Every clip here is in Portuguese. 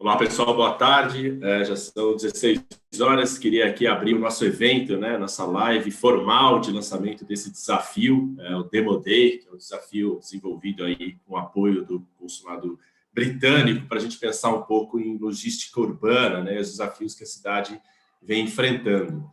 Olá, pessoal, boa tarde. Já são 16 horas. Queria aqui abrir o nosso evento, nossa live formal de lançamento desse desafio, o Demo Day, que é um desafio desenvolvido aí com o apoio do Consulado Britânico, para a gente pensar um pouco em logística urbana, os desafios que a cidade vem enfrentando.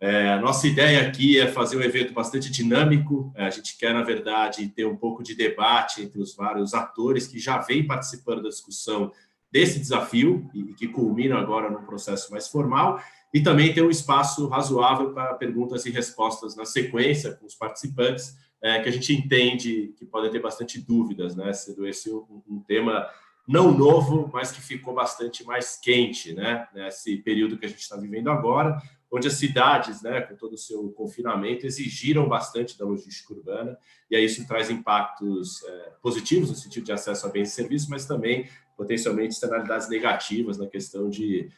A nossa ideia aqui é fazer um evento bastante dinâmico. A gente quer, na verdade, ter um pouco de debate entre os vários atores que já vêm participando da discussão desse desafio e que culminam agora num processo mais formal, e também ter um espaço razoável para perguntas e respostas na sequência com os participantes, que a gente entende que podem ter bastante dúvidas, sendo esse um tema não novo, mas que ficou bastante mais quente, nesse período que a gente está vivendo agora, onde as cidades, com todo o seu confinamento, exigiram bastante da logística urbana, e aí isso traz impactos positivos no sentido de acesso a bens e serviços, mas também potencialmente externalidades negativas na questão de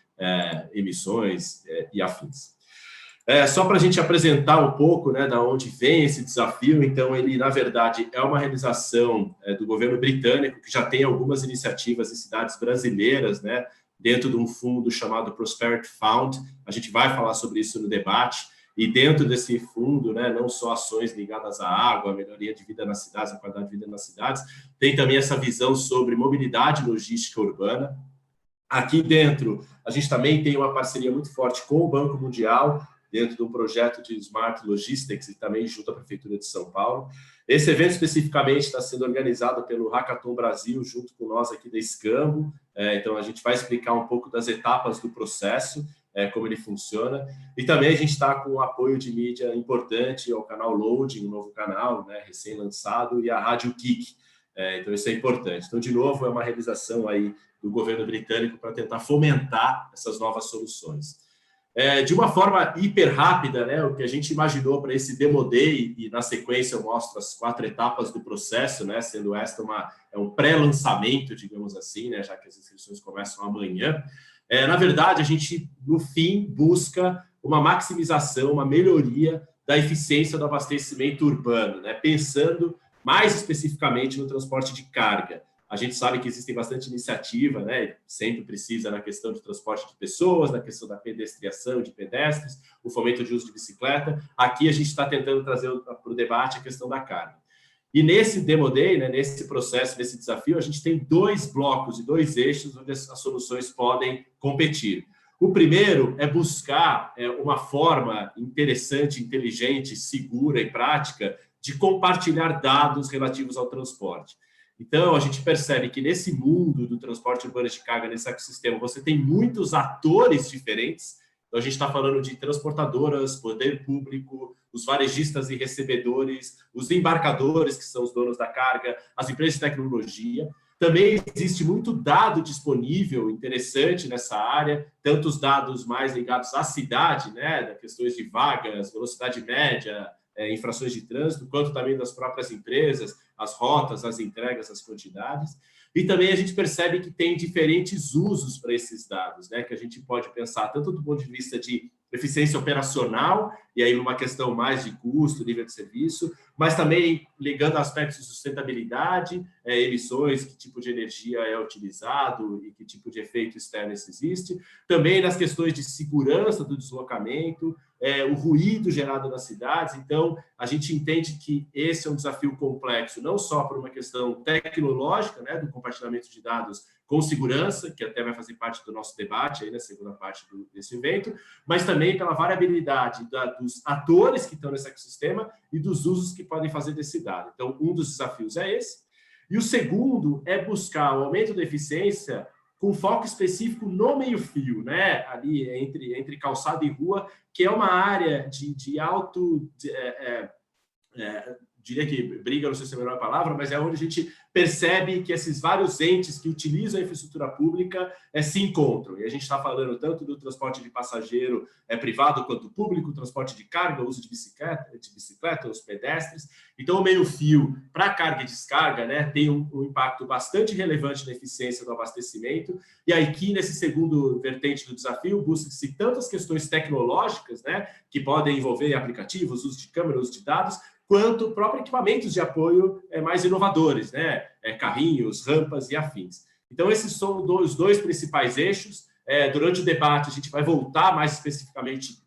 emissões e afins. Só para a gente apresentar um pouco da onde vem esse desafio, então ele, na verdade, é uma realização do governo britânico, que já tem algumas iniciativas em cidades brasileiras, dentro de um fundo chamado Prosperity Fund. A gente vai falar sobre isso no debate. E dentro desse fundo, não só ações ligadas à água, à melhoria de vida nas cidades, à qualidade de vida nas cidades, tem também essa visão sobre mobilidade e logística urbana. Aqui dentro, a gente também tem uma parceria muito forte com o Banco Mundial, dentro de um projeto de Smart Logistics, e também junto à Prefeitura de São Paulo. Esse evento, especificamente, está sendo organizado pelo Hackathon Brasil, junto com nós aqui da Escambo. Então, a gente vai explicar um pouco das etapas do processo, como ele funciona. E também a gente está com um apoio de mídia importante ao canal Loading, um novo canal, recém-lançado, e a Rádio Geek. Então, isso é importante. Então, de novo, é uma realização aí do governo britânico para tentar fomentar essas novas soluções. De uma forma hiper rápida, o que a gente imaginou para esse Demo Day, e na sequência eu mostro as 4 etapas do processo, sendo esta um pré-lançamento, digamos assim, já que as inscrições começam amanhã. Na verdade, a gente, no fim, busca uma maximização, uma melhoria da eficiência do abastecimento urbano, pensando mais especificamente no transporte de carga. A gente sabe que existem bastante iniciativa, sempre precisa na questão de transporte de pessoas, na questão da pedestriação de pedestres, o fomento de uso de bicicleta. Aqui a gente está tentando trazer para o debate a questão da carga. E nesse Demo Day, nesse processo, nesse desafio, a gente tem 2 blocos e 2 eixos onde as soluções podem competir. O primeiro é buscar uma forma interessante, inteligente, segura e prática de compartilhar dados relativos ao transporte. Então, a gente percebe que nesse mundo do transporte urbano de carga, nesse ecossistema, você tem muitos atores diferentes. Então, a gente está falando de transportadoras, poder público, os varejistas e recebedores, os embarcadores, que são os donos da carga, as empresas de tecnologia. Também existe muito dado disponível, interessante nessa área, tanto os dados mais ligados à cidade, questões de vagas, velocidade média, infrações de trânsito, quanto também das próprias empresas, as rotas, as entregas, as quantidades. E também a gente percebe que tem diferentes usos para esses dados, que a gente pode pensar tanto do ponto de vista de eficiência operacional, e aí uma questão mais de custo, nível de serviço, mas também ligando aspectos de sustentabilidade, emissões, que tipo de energia é utilizado e que tipo de efeito externo existe. Também nas questões de segurança do deslocamento, o ruído gerado nas cidades. Então, a gente entende que esse é um desafio complexo, não só por uma questão tecnológica, do compartilhamento de dados com segurança, que até vai fazer parte do nosso debate aí na segunda parte desse evento, mas também pela variabilidade dos atores que estão nesse ecossistema e dos usos que podem fazer desse dado. Então, um dos desafios é esse. E o segundo é buscar o aumento da eficiência com foco específico no meio-fio, ali entre calçada e rua, que é uma área de alto... diria que briga, não sei se é a melhor palavra, mas é onde a gente percebe que esses vários entes que utilizam a infraestrutura pública se encontram. E a gente está falando tanto do transporte de passageiro privado quanto público, transporte de carga, uso de bicicleta, os pedestres. Então, o meio-fio para carga e descarga tem um impacto bastante relevante na eficiência do abastecimento. E aí, aqui, nesse segundo vertente do desafio, busca-se tanto as questões tecnológicas, que podem envolver aplicativos, uso de câmeras, uso de dados, quanto próprios equipamentos de apoio mais inovadores, carrinhos, rampas e afins. Então, esses são os dois principais eixos. Durante o debate, a gente vai voltar mais especificamente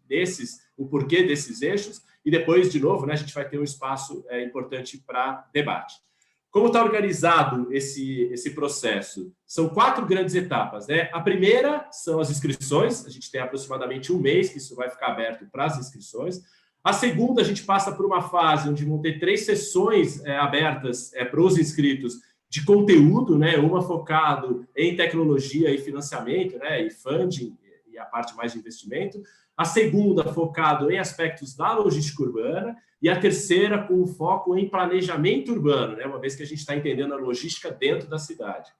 o porquê desses eixos, e depois, de novo, né, a gente vai ter um espaço importante para debate. Como está organizado esse processo? São 4 grandes etapas, né? A primeira são as inscrições, a gente tem aproximadamente um mês que isso vai ficar aberto para as inscrições. A segunda, a gente passa por uma fase onde vão ter 3 sessões abertas para os inscritos de conteúdo, né? Uma focado em tecnologia e financiamento, né? E funding, e a parte mais de investimento. A segunda, focado em aspectos da logística urbana. E a terceira, com foco em planejamento urbano, né? Uma vez que a gente está entendendo a logística dentro da cidade.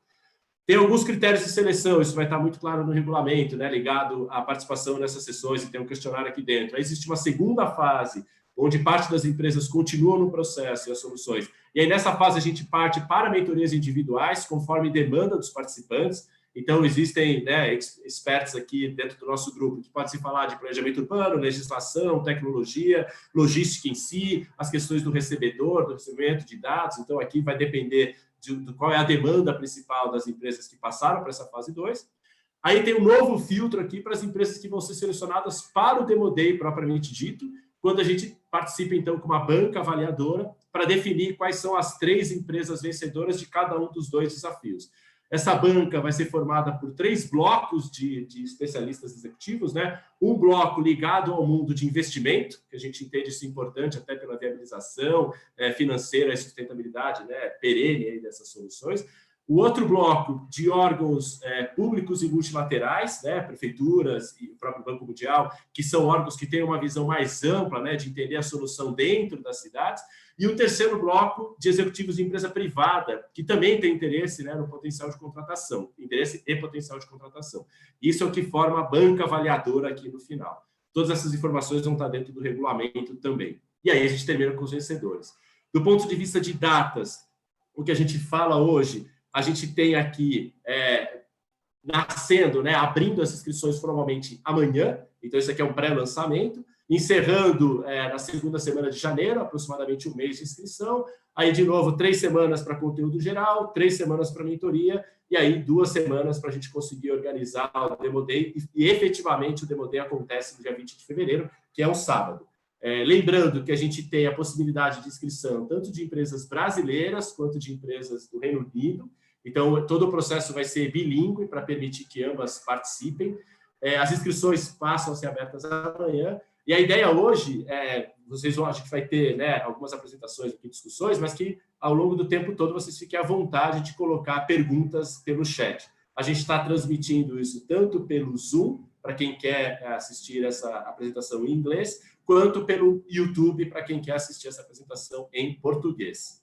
Tem alguns critérios de seleção, isso vai estar muito claro no regulamento, né? Ligado à participação nessas sessões, e tem um questionário aqui dentro. Aí existe uma segunda fase, onde parte das empresas continuam no processo e as soluções. E aí, nessa fase, a gente parte para mentorias individuais, conforme demanda dos participantes. Então, existem, né, experts aqui dentro do nosso grupo que pode se falar de planejamento urbano, legislação, tecnologia, logística em si, as questões do recebedor, do recebimento de dados. Então, aqui vai depender de qual é a demanda principal das empresas que passaram para essa fase 2. Aí tem um novo filtro aqui para as empresas que vão ser selecionadas para o Demo Day propriamente dito, quando a gente participa, então, com uma banca avaliadora para definir quais são as 3 empresas vencedoras de cada um dos 2 desafios. Essa banca vai ser formada por 3 blocos de especialistas executivos, né? Um bloco ligado ao mundo de investimento, que a gente entende isso importante até pela viabilização financeira e sustentabilidade, né, perene aí dessas soluções. O outro bloco de órgãos públicos e multilaterais, né, prefeituras e o próprio Banco Mundial, que são órgãos que têm uma visão mais ampla, né, de entender a solução dentro das cidades. E o terceiro bloco de executivos de empresa privada, que também tem interesse, né, no potencial de contratação, interesse e potencial de contratação. Isso é o que forma a banca avaliadora aqui no final. Todas essas informações vão estar dentro do regulamento também. E aí a gente termina com os vencedores. Do ponto de vista de datas, o que a gente fala hoje, a gente tem aqui nascendo, né, abrindo as inscrições formalmente amanhã, então isso aqui é um pré-lançamento, encerrando na segunda semana de janeiro, aproximadamente um mês de inscrição, aí de novo 3 semanas para conteúdo geral, 3 semanas para mentoria, e aí 2 semanas para a gente conseguir organizar o Demo Day, e efetivamente o Demo Day acontece no dia 20 de fevereiro, que é um sábado. Lembrando que a gente tem a possibilidade de inscrição tanto de empresas brasileiras quanto de empresas do Reino Unido, então todo o processo vai ser bilíngue para permitir que ambas participem. As inscrições passam a ser abertas amanhã, e a ideia hoje vocês vão, acho que vai ter, né, algumas apresentações aqui, discussões, mas que ao longo do tempo todo vocês fiquem à vontade de colocar perguntas pelo chat. A gente está transmitindo isso tanto pelo Zoom, para quem quer assistir essa apresentação em inglês, quanto pelo YouTube, para quem quer assistir essa apresentação em português.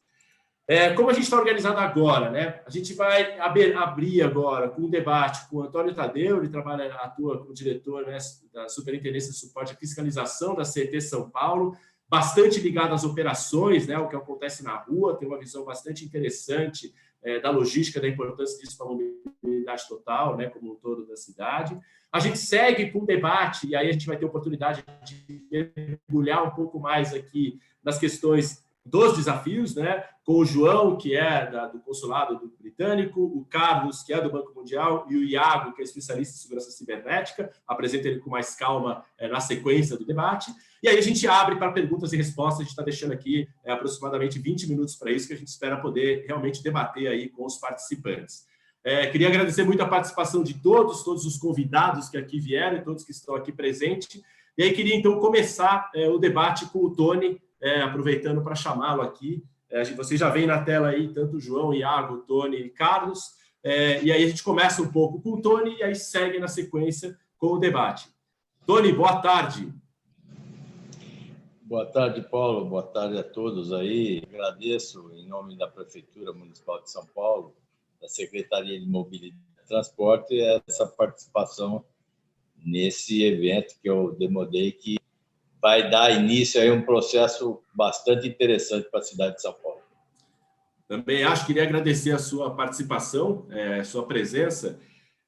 Como a gente está organizado agora, né? A gente vai abrir agora com um debate com o Antônio Tadeu, ele atua como diretor, né, da Superintendência de Suporte à Fiscalização da CET São Paulo, bastante ligado às operações, né, o que acontece na rua, tem uma visão bastante interessante da logística, da importância disso para a mobilidade total, né, como um todo da cidade. A gente segue com o debate, e aí a gente vai ter oportunidade de mergulhar um pouco mais aqui nas questões dos desafios, né? Com o João, que é do Consulado Britânico, o Carlos, que é do Banco Mundial, e o Iago, que é especialista em segurança cibernética. Apresento ele com mais calma na sequência do debate. E aí a gente abre para perguntas e respostas. A gente está deixando aqui aproximadamente 20 minutos para isso, que a gente espera poder realmente debater aí com os participantes. Queria agradecer muito a participação de todos os convidados que aqui vieram e todos que estão aqui presentes. E aí queria, então, começar o debate com o Tony, aproveitando para chamá-lo aqui. Vocês já veem na tela aí tanto o João, Iago, Tony e Carlos. E aí a gente começa um pouco com o Tony e aí segue na sequência com o debate. Tony, boa tarde. Boa tarde, Paulo. Boa tarde a todos aí. Agradeço em nome da Prefeitura Municipal de São Paulo, da Secretaria de Mobilidade e Transporte, essa participação nesse evento que é o Demo Day, que vai dar início a um processo bastante interessante para a cidade de São Paulo. Também queria agradecer a sua participação, a sua presença.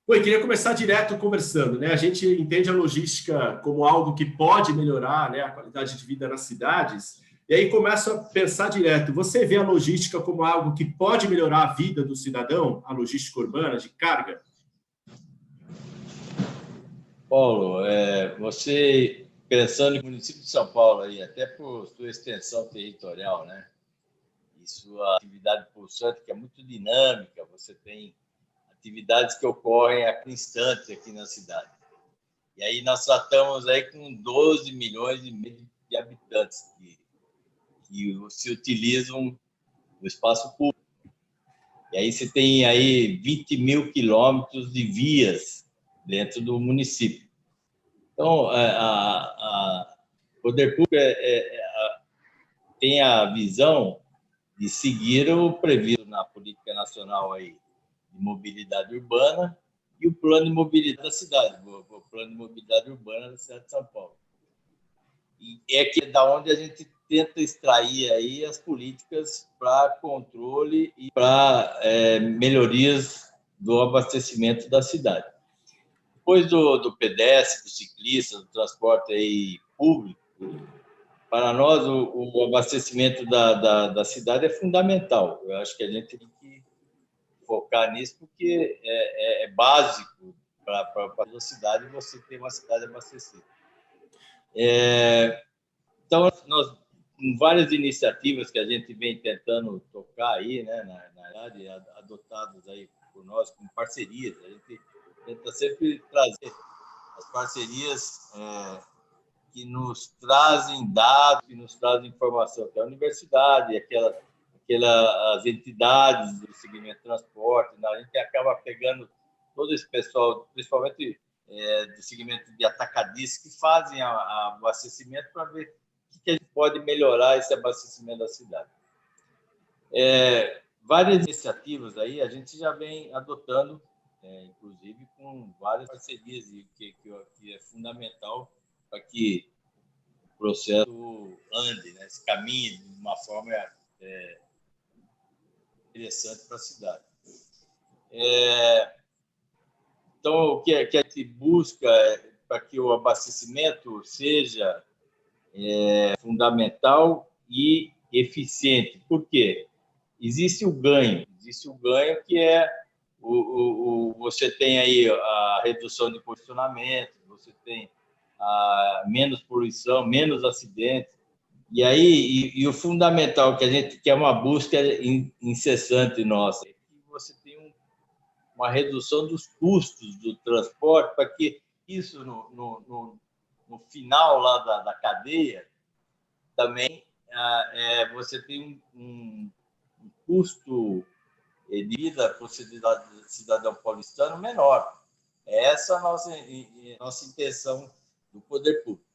Eu queria começar direto conversando, né? A gente entende a logística como algo que pode melhorar, né, a qualidade de vida nas cidades, E aí começo a pensar direto. Você vê a logística como algo que pode melhorar a vida do cidadão, a logística urbana de carga? Paulo, você pensando no município de São Paulo aí, até por sua extensão territorial, né? E sua atividade pulsante, que é muito dinâmica, você tem atividades que ocorrem a cada instante aqui na cidade. E aí nós tratamos aí com 12 milhões e meio de habitantes que se utilizam o espaço público. E aí você tem aí 20 mil quilômetros de vias dentro do município. Então, o poder público tem a visão de seguir o previsto na Política Nacional aí de Mobilidade Urbana e o Plano de Mobilidade da cidade, o Plano de Mobilidade Urbana da cidade de São Paulo. E é que da onde a gente tenta extrair aí as políticas para controle e para melhorias do abastecimento da cidade. Depois do pedestre, do ciclista, do transporte aí público, para nós o abastecimento da cidade é fundamental. Eu acho que a gente tem que focar nisso porque é básico para a cidade você ter uma cidade abastecida. Então, nós, com várias iniciativas que a gente vem tentando tocar aí, né, na verdade, adotadas aí por nós como parcerias, a gente tenta sempre trazer as parcerias que nos trazem dados, que nos trazem informação, que é a universidade, as entidades do segmento de transporte, né? A gente acaba pegando todo esse pessoal, principalmente do segmento de atacadistas, que fazem abastecimento para ver o que a gente pode melhorar esse abastecimento da cidade. Várias iniciativas aí a gente já vem adotando, inclusive com várias parcerias, que é fundamental para que o processo ande, né? Se caminhe de uma forma interessante para a cidade. Então, o que a gente busca para que o abastecimento seja fundamental e eficiente. Por quê? Existe o ganho que é você tem aí a redução de posicionamento, você tem menos poluição, menos acidentes. E aí o fundamental que a gente quer uma busca incessante nossa, é que você tem uma redução dos custos do transporte para que isso no final lá da cadeia também você tem um custo de vida para o cidadão paulistano menor. Essa é a nossa intenção do poder público.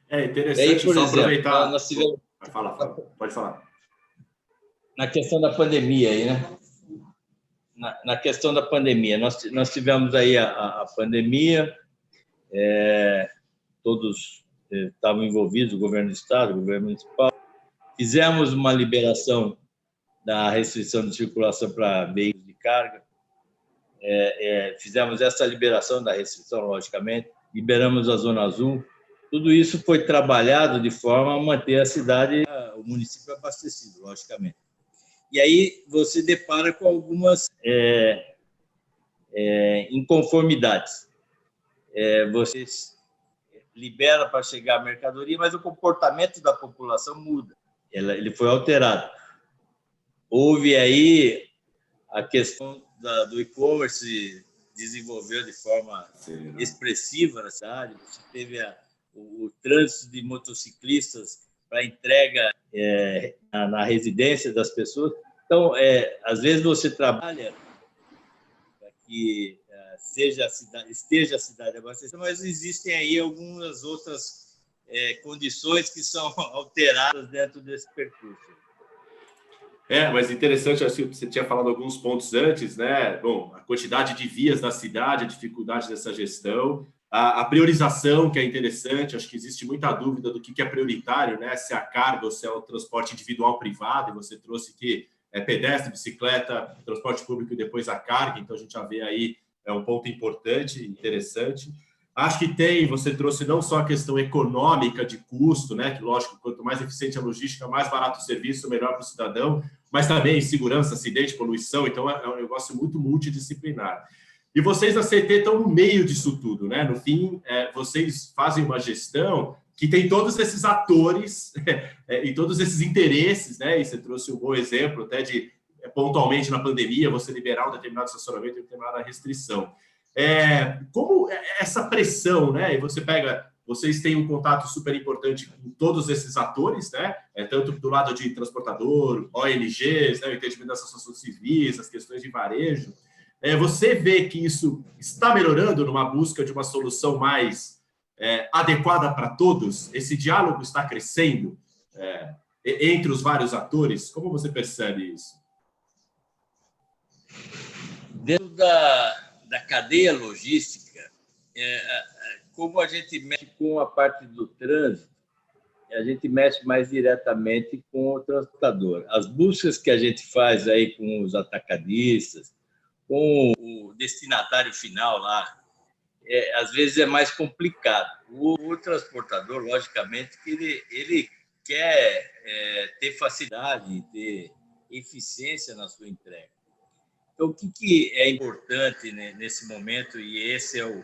É interessante aí, por só exemplo, aproveitar. Nós tivemos... Fala. Pode falar. Na questão da pandemia aí, né? Na questão da pandemia, nós tivemos aí a pandemia, todos estavam envolvidos, o governo do estado, o governo municipal. Fizemos uma liberação da restrição de circulação para veículos de carga. Fizemos essa liberação da restrição, logicamente. Liberamos a Zona Azul. Tudo isso foi trabalhado de forma a manter a cidade, o município abastecido, logicamente. E aí você depara com algumas inconformidades. Você libera para chegar a mercadoria, mas o comportamento da população muda. Ele foi alterado. Houve aí a questão do e-commerce desenvolveu de forma expressiva na cidade. Você teve o trânsito de motociclistas para entrega na residência das pessoas. Então, às vezes você trabalha para que esteja a cidade abastecida, mas existem aí algumas outras condições que são alteradas dentro desse percurso. Mas interessante, acho que você tinha falado alguns pontos antes, né? Bom, a quantidade de vias da cidade, a dificuldade dessa gestão, a priorização, que é interessante, acho que existe muita dúvida do que é prioritário, né? Se é a carga ou se é o transporte individual privado, e você trouxe que pedestre, bicicleta, transporte público e depois a carga, então a gente já vê aí um ponto importante, interessante. Acho que tem, você trouxe não só a questão econômica de custo, né? Que, lógico, quanto mais eficiente a logística, mais barato o serviço, melhor para o cidadão, mas também segurança, acidente, poluição, então é um negócio muito multidisciplinar. E vocês da CT estão no meio disso tudo, né? No fim, vocês fazem uma gestão que tem todos esses atores e todos esses interesses, né? E você trouxe um bom exemplo até de, pontualmente na pandemia, você liberar um determinado estacionamento, uma determinada restrição. Como essa pressão, né? E vocês têm um contato super importante com todos esses atores, né? Tanto do lado de transportador, ONGs, né? O entendimento das associações civis, as questões de varejo. Você vê que isso está melhorando numa busca de uma solução mais adequada para todos? Esse diálogo está crescendo entre os vários atores? Como você percebe isso? Dentro da cadeia logística, como a gente mexe com a parte do trânsito, a gente mexe mais diretamente com o transportador. As buscas que a gente faz aí com os atacadistas, com o destinatário final lá, às vezes é mais complicado. O transportador, logicamente, que ele quer ter facilidade, ter eficiência na sua entrega. Então, o que é importante, né, nesse momento, e esse é o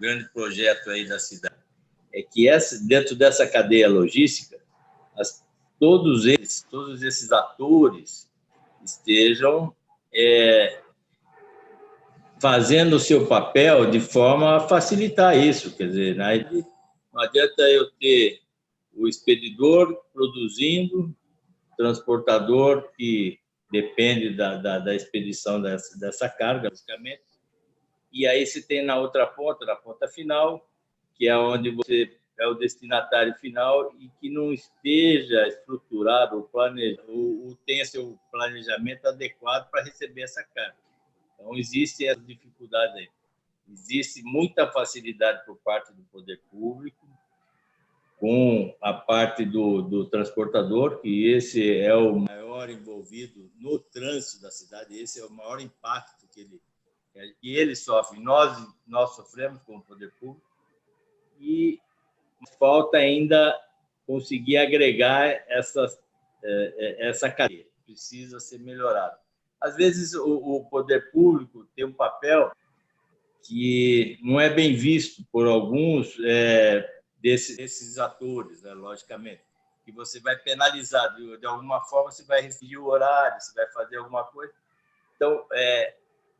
grande projeto aí da cidade, é que dentro dessa cadeia logística, todos esses atores estejam fazendo o seu papel de forma a facilitar isso. Quer dizer, não adianta eu ter o expedidor produzindo, transportador que depende da expedição dessa carga, basicamente, e aí você tem na outra ponta, na ponta final, que é onde você é o destinatário final e que não esteja estruturado ou tenha seu planejamento adequado para receber essa carga. Então, existe essa dificuldade aí. Existe muita facilidade por parte do poder público, com a parte do transportador, que esse é o maior envolvido no trânsito da cidade, esse é o maior impacto que ele sofre. Nós sofremos como poder público, e falta ainda conseguir agregar essa cadeia, precisa ser melhorado. Às vezes, o poder público tem um papel que não é bem visto por alguns desses atores, né, logicamente, que você vai penalizar, de alguma forma, você vai restringir o horário, você vai fazer alguma coisa. Então,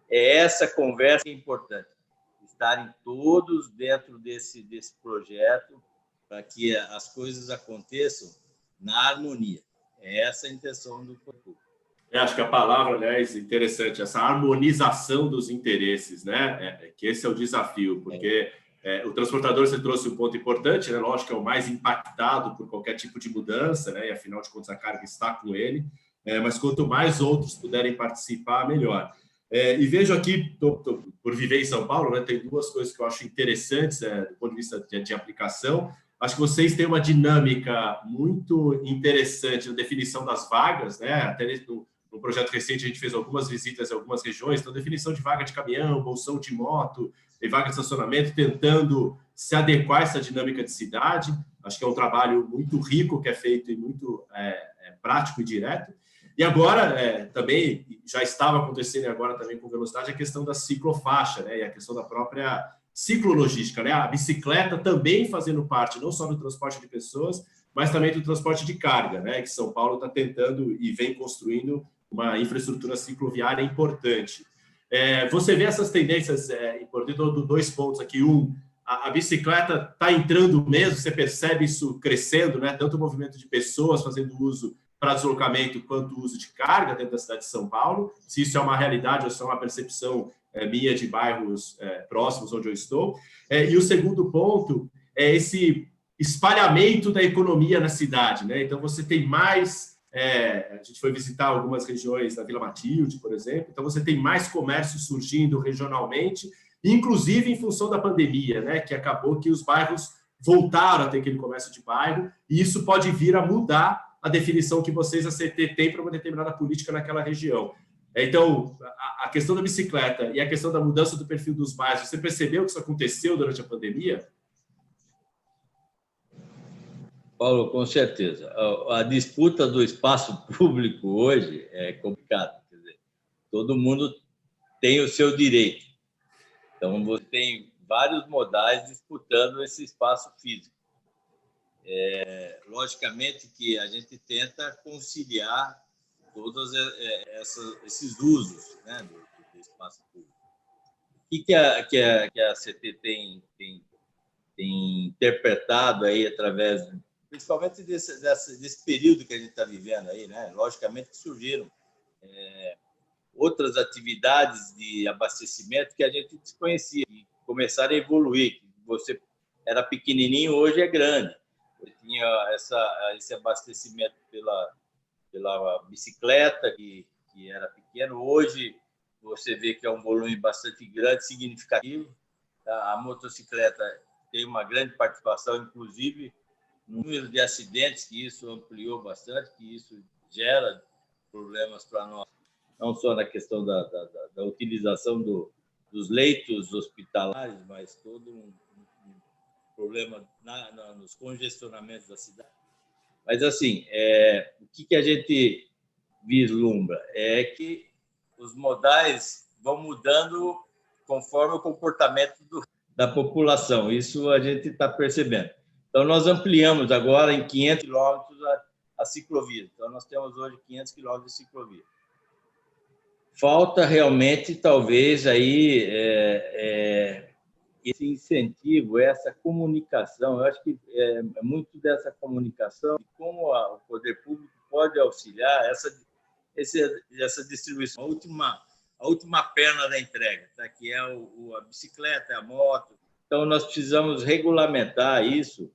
essa conversa que é importante, estarem todos dentro desse projeto para que as coisas aconteçam na harmonia. É essa a intenção do poder público. Acho que a palavra, aliás, interessante, essa harmonização dos interesses, né? Que esse é o desafio, porque o transportador, você trouxe um ponto importante, né? Lógico que é o mais impactado por qualquer tipo de mudança, né? E afinal de contas a carga está com ele, mas quanto mais outros puderem participar, melhor. E vejo aqui, por viver em São Paulo, né? Tem duas coisas que eu acho interessantes do ponto de vista de aplicação. Acho que vocês têm uma dinâmica muito interessante na definição das vagas, né? Até no projeto recente, a gente fez algumas visitas em algumas regiões, então, definição de vaga de caminhão, bolsão de moto, e vaga de estacionamento, tentando se adequar a essa dinâmica de cidade. Acho que é um trabalho muito rico que é feito e muito prático e direto. E agora, também, já estava acontecendo agora também com velocidade, a questão da ciclofaixa, né? E a questão da própria ciclologística, né? A bicicleta também fazendo parte, não só do transporte de pessoas, mas também do transporte de carga, né? Que São Paulo está tentando e vem construindo uma infraestrutura cicloviária importante. Você vê essas tendências importantes, dois pontos aqui. A bicicleta está entrando mesmo, você percebe isso crescendo, né? Tanto o movimento de pessoas fazendo uso para deslocamento quanto o uso de carga dentro da cidade de São Paulo, se isso é uma realidade ou se é uma percepção minha de bairros próximos onde eu estou. E o segundo ponto é esse espalhamento da economia na cidade, né? Então, você tem mais... a gente foi visitar algumas regiões da Vila Matilde, por exemplo, então você tem mais comércio surgindo regionalmente, inclusive em função da pandemia, né? Que acabou que os bairros voltaram a ter aquele comércio de bairro, e isso pode vir a mudar a definição que vocês, a CT, tem para uma determinada política naquela região. Então, a questão da bicicleta e a questão da mudança do perfil dos bairros, você percebeu que isso aconteceu durante a pandemia? Paulo, com certeza. A disputa do espaço público hoje é complicada. Quer dizer, todo mundo tem o seu direito. Então, você tem vários modais disputando esse espaço físico. Logicamente que a gente tenta conciliar todos esses usos, né, do espaço público. O que a CT tem interpretado aí através, principalmente desse período que a gente está vivendo aí, né? Logicamente que surgiram outras atividades de abastecimento que a gente desconhecia, e começaram a evoluir. Você era pequenininho, hoje é grande. Eu tinha esse abastecimento pela bicicleta, que era pequeno. Hoje, você vê que é um volume bastante grande, significativo. A motocicleta tem uma grande participação, inclusive, no número de acidentes, que isso ampliou bastante, que isso gera problemas para nós, não só na questão da utilização dos leitos hospitalares, mas todo um problema nos congestionamentos da cidade. Mas, assim, o que a gente vislumbra é que os modais vão mudando conforme o comportamento da população. Isso a gente está percebendo. Então, nós ampliamos agora em 500 quilômetros a ciclovia. Então, nós temos hoje 500 quilômetros de ciclovia. Falta realmente, talvez, aí esse incentivo, essa comunicação. Eu acho que é muito dessa comunicação e como o poder público pode auxiliar essa distribuição, a última perna da entrega, tá? Que é a bicicleta, a moto. Então, nós precisamos regulamentar isso,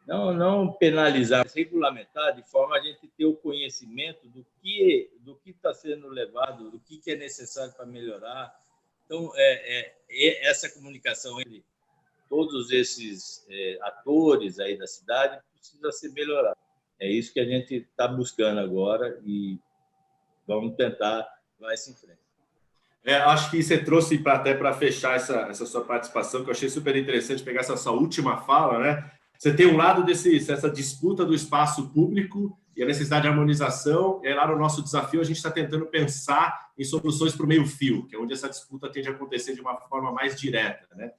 não penalizar, mas regulamentar de forma a gente ter o conhecimento do que está sendo levado, do que é necessário para melhorar. Então, essa comunicação entre todos esses atores aí da cidade precisa ser melhorada. É isso que a gente está buscando agora e vamos tentar levar isso em frente. Acho que você trouxe até para fechar essa sua participação, que eu achei super interessante pegar essa sua última fala, né? Você tem um lado dessa disputa do espaço público e a necessidade de harmonização, e lá no nosso desafio a gente está tentando pensar em soluções para o meio-fio, que é onde essa disputa tende a acontecer de uma forma mais direta, né?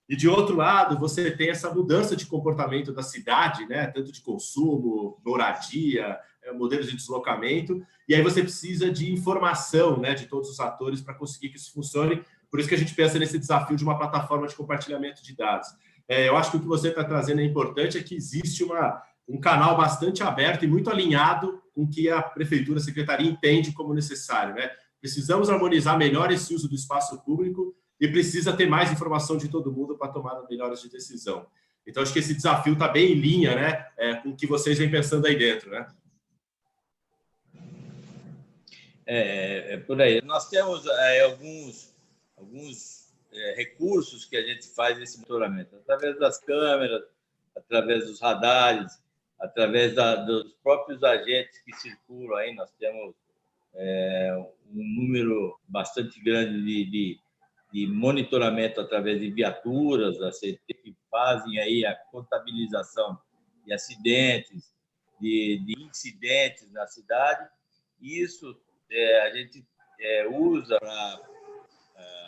E, de outro lado, você tem essa mudança de comportamento da cidade, né? Tanto de consumo, moradia, modelos de deslocamento, e aí você precisa de informação, né, de todos os atores para conseguir que isso funcione. Por isso que a gente pensa nesse desafio de uma plataforma de compartilhamento de dados. Eu acho que o que você está trazendo é importante, é que existe um canal bastante aberto e muito alinhado com o que a prefeitura, a secretaria entende como necessário, né? Precisamos harmonizar melhor esse uso do espaço público e precisa ter mais informação de todo mundo para tomar melhores de decisão. Então, acho que esse desafio está bem em linha, né, com o que vocês vêm pensando aí dentro, né? Por aí. Nós temos alguns recursos que a gente faz esse monitoramento, através das câmeras, através dos radares, através dos próprios agentes que circulam aí. Nós temos um número bastante grande de monitoramento através de viaturas da CT que fazem aí a contabilização de acidentes, de incidentes na cidade. Isso a gente usa para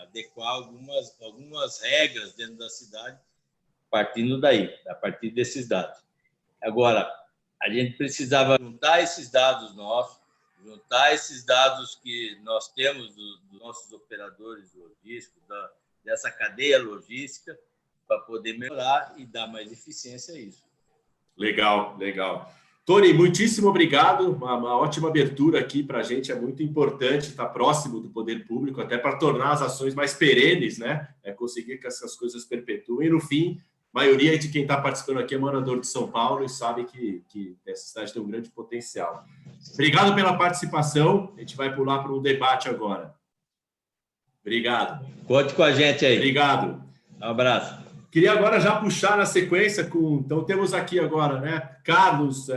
adequar algumas regras dentro da cidade, a partir desses dados. Agora, a gente precisava juntar esses dados nossos, juntar esses dados que nós temos dos nossos operadores logísticos, dessa cadeia logística, para poder melhorar e dar mais eficiência a isso. Legal, legal. Tony, muitíssimo obrigado. Uma ótima abertura aqui para a gente. É muito importante estar próximo do poder público, até para tornar as ações mais perenes, né? Conseguir que essas coisas perpetuem. E, no fim, a maioria de quem está participando aqui é morador de São Paulo e sabe que essa cidade tem um grande potencial. Obrigado pela participação. A gente vai pular para um debate agora. Obrigado. Conte com a gente aí. Obrigado. Um abraço. Queria agora já puxar na sequência então temos aqui agora, né, Carlos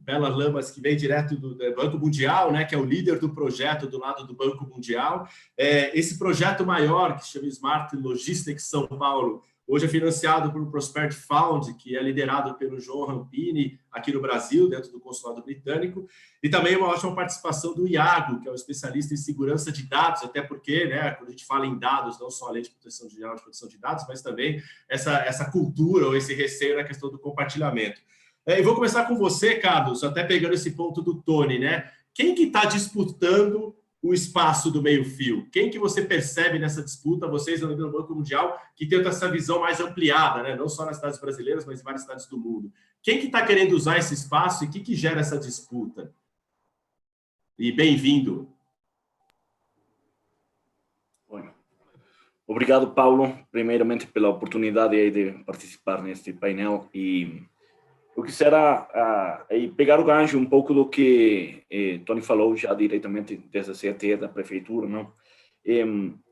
Bela Lamas, que vem direto do Banco Mundial, né, que é o líder do projeto do lado do Banco Mundial. Esse projeto maior, que se chama Smart Logistics São Paulo, hoje é financiado por um Prosperity Fund, que é liderado pelo João Rampini, aqui no Brasil, dentro do Consulado Britânico, e também uma ótima participação do Iago, que é um especialista em segurança de dados, até porque, né, quando a gente fala em dados, não só a lei de proteção geral de proteção de dados, mas também essa cultura ou esse receio na questão do compartilhamento. E vou começar com você, Carlos, até pegando esse ponto do Tony, né? Quem que está disputando o espaço do meio-fio? Quem que você percebe nessa disputa, vocês no Banco Mundial, que tentam essa visão mais ampliada, né? Não só nas cidades brasileiras, mas em várias cidades do mundo. Quem que está querendo usar esse espaço e o que gera essa disputa? E bem-vindo. Obrigado, Paulo, primeiramente pela oportunidade de participar neste painel. E eu quisiera pegar o gancho um pouco do que Tony falou já diretamente desde a CET da prefeitura, não?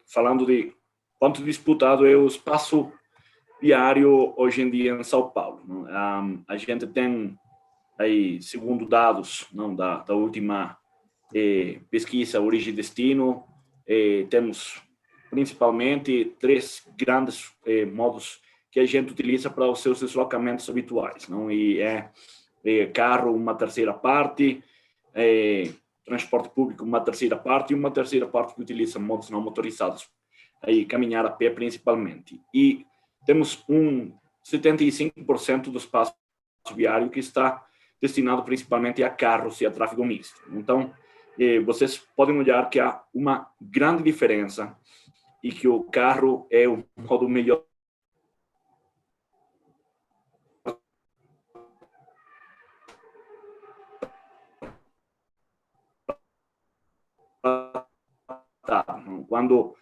Falando de quanto disputado é o espaço viário hoje em dia em São Paulo. Não? A gente tem, aí, segundo dados não, da última pesquisa Origem e Destino, temos principalmente 3 grandes modos que a gente utiliza para os seus deslocamentos habituais, não? E carro, uma terceira parte, transporte público, uma terceira parte, e uma terceira parte que utiliza modos não motorizados, aí caminhar a pé principalmente. E temos 75% do espaço viário que está destinado principalmente a carros e a tráfego misto. Então, vocês podem olhar que há uma grande diferença e que o carro é o modo melhor quando